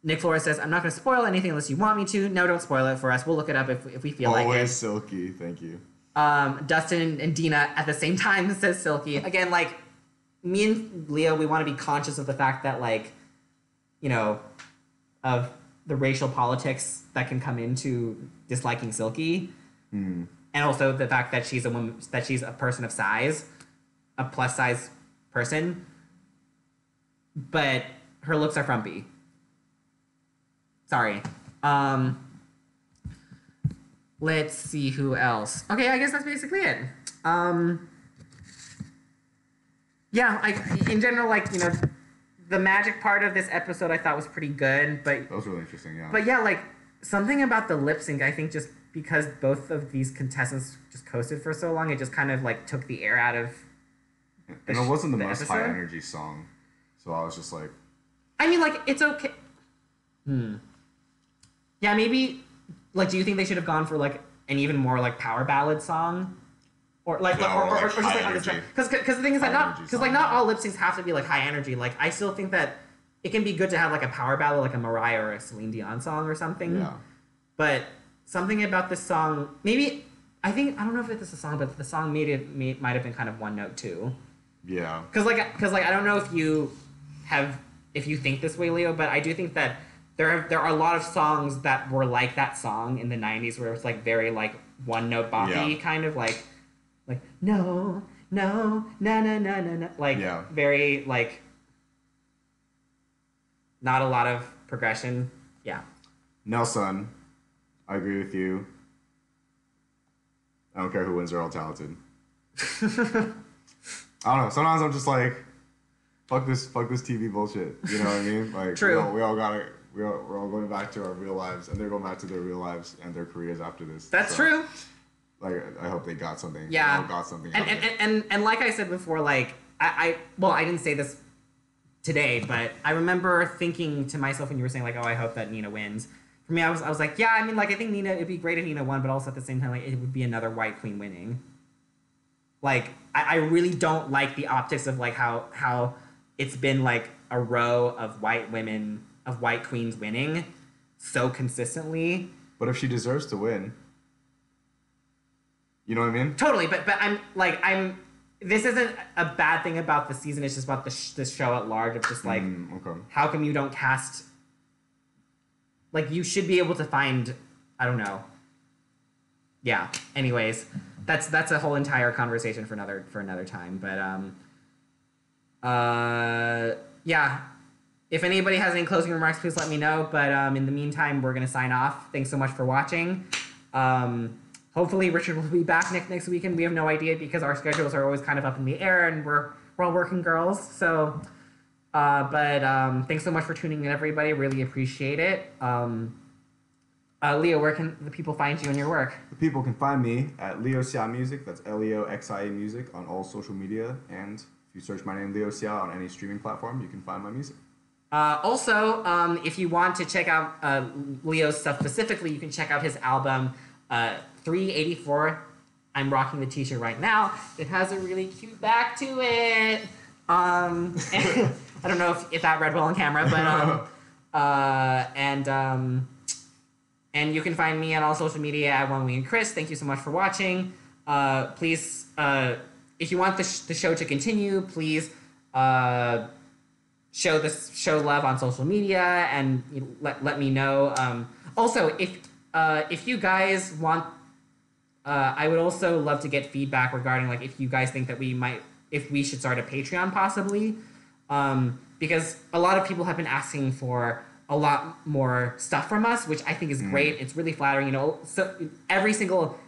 Nick Flores says, I'm not going to spoil anything unless you want me to. No, don't spoil it for us. We'll look it up if we feel like it. Always Silky. Thank you. Dustin and Dina at the same time says Silky. Again, like, me and Leo, we want to be conscious of the fact that, like, you know, of the racial politics that can come into disliking Silky. And also the fact that she's a woman, that she's a person of size, a plus size person. But her looks are frumpy. Sorry. Let's see who else. Okay, I guess that's basically it. Yeah, in general, like, you know, the magic part of this episode I thought was pretty good, but... That was really interesting, yeah. But yeah, like, something about the lip sync, I think just because both of these contestants just coasted for so long, it just kind of, like, took the air out of and it wasn't the most episode. high energy song, so I was just like... I mean, like, it's okay... Yeah, maybe, like, do you think they should have gone for, like, an even more, like, power ballad song? Or, like, No, or like just, like, on this track? Because the thing is that not all lip syncs have to be, like, high energy. Like, I still think that it can be good to have, like, a power ballad, like a Mariah or a Celine Dion song or something. Yeah. But something about this song, maybe, I don't know if it's a song, but the song might have been kind of one note, too. Yeah. Because I don't know if you think this way, Leo, but I do think that there are a lot of songs that were like that song in the 90s where it was like very like one note boppy kind of like no, na na na na na, like very like not a lot of progression. Yeah. Nelson, I agree with you. I don't care who wins, they're all talented. I don't know. Sometimes I'm just like, fuck this TV bullshit. You know what I mean? Like, True. We're all going back to our real lives, and they're going back to their real lives and their careers after this. That's true. Like, I hope they got something. Yeah. They all got something. And like I said before, like I didn't say this today, but I remember thinking to myself when you were saying like, oh, I hope that Nina wins. For me, I was like, yeah, I mean, like I think it'd be great if Nina won, but also at the same time, like it would be another white queen winning. Like I really don't like the optics of like how it's been like a row of white queens winning so consistently. But if she deserves to win, you know what I mean? Totally, but I'm. This isn't a bad thing about the season. It's just about the show at large of just like, okay. How come you don't cast? Like you should be able to find. I don't know. Yeah. Anyways, that's a whole entire conversation for another time. But yeah. if anybody has any closing remarks, please let me know. But in the meantime, we're going to sign off. Thanks so much for watching. Hopefully, Richard will be back next weekend. We have no idea because our schedules are always kind of up in the air, and we're all working girls. So, but thanks so much for tuning in, everybody. Really appreciate it. Leo, where can the people find you and your work? The people can find me at Leo Xia Music. That's Leoxia Music on all social media. And if you search my name, Leo Xia, on any streaming platform, you can find my music. Also, if you want to check out Leo's stuff specifically, you can check out his album 384. I'm rocking the t-shirt right now. It has a really cute back to it. I don't know if that read well on camera, but and you can find me on all social media at One Wing and Chris. Thank you so much for watching. Please, if you want the show to continue, please show love on social media and let me know. Also, if you guys want, I would also love to get feedback regarding like if you guys think that if we should start a Patreon possibly, because a lot of people have been asking for a lot more stuff from us, which I think is great. It's really flattering, So every single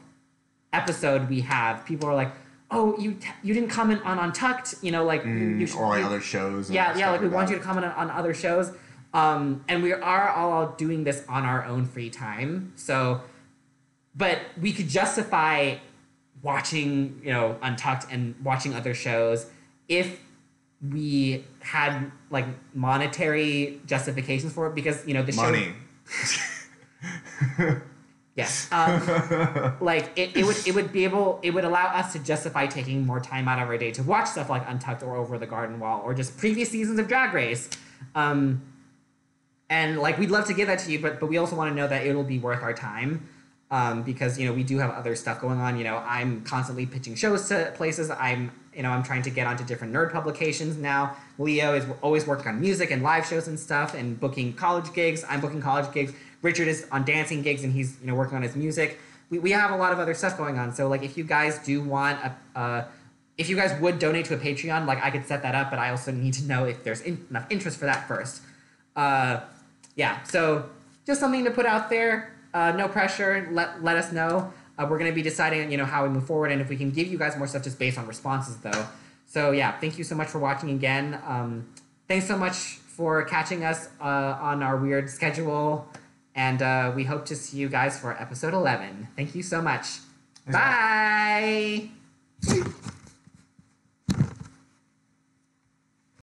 episode we have, people are like, "Oh, you didn't comment on Untucked," you should, or like other shows. Yeah, like we want you to comment on other shows. And we are all doing this on our own free time. So, but we could justify watching, Untucked and watching other shows if we had like monetary justifications for it, because the money. Show. Yes. Like it would allow us to justify taking more time out of our day to watch stuff like Untucked or Over the Garden Wall or just previous seasons of Drag Race. And like we'd love to give that to you, but we also want to know that it'll be worth our time. Because we do have other stuff going on. I'm constantly pitching shows to places. I'm trying to get onto different nerd publications now. Leo is always working on music and live shows and stuff and booking college gigs. I'm booking college gigs. Richard is on dancing gigs and he's working on his music. We have a lot of other stuff going on. So like if you guys do want if you guys would donate to a Patreon, like I could set that up, but I also need to know if there's enough interest for that first. Yeah. So just something to put out there. No pressure. Let us know. We're going to be deciding, how we move forward, and if we can give you guys more stuff just based on responses, though. So yeah, thank you so much for watching again. Thanks so much for catching us on our weird schedule, and we hope to see you guys for episode 11. Thank you so much. Bye.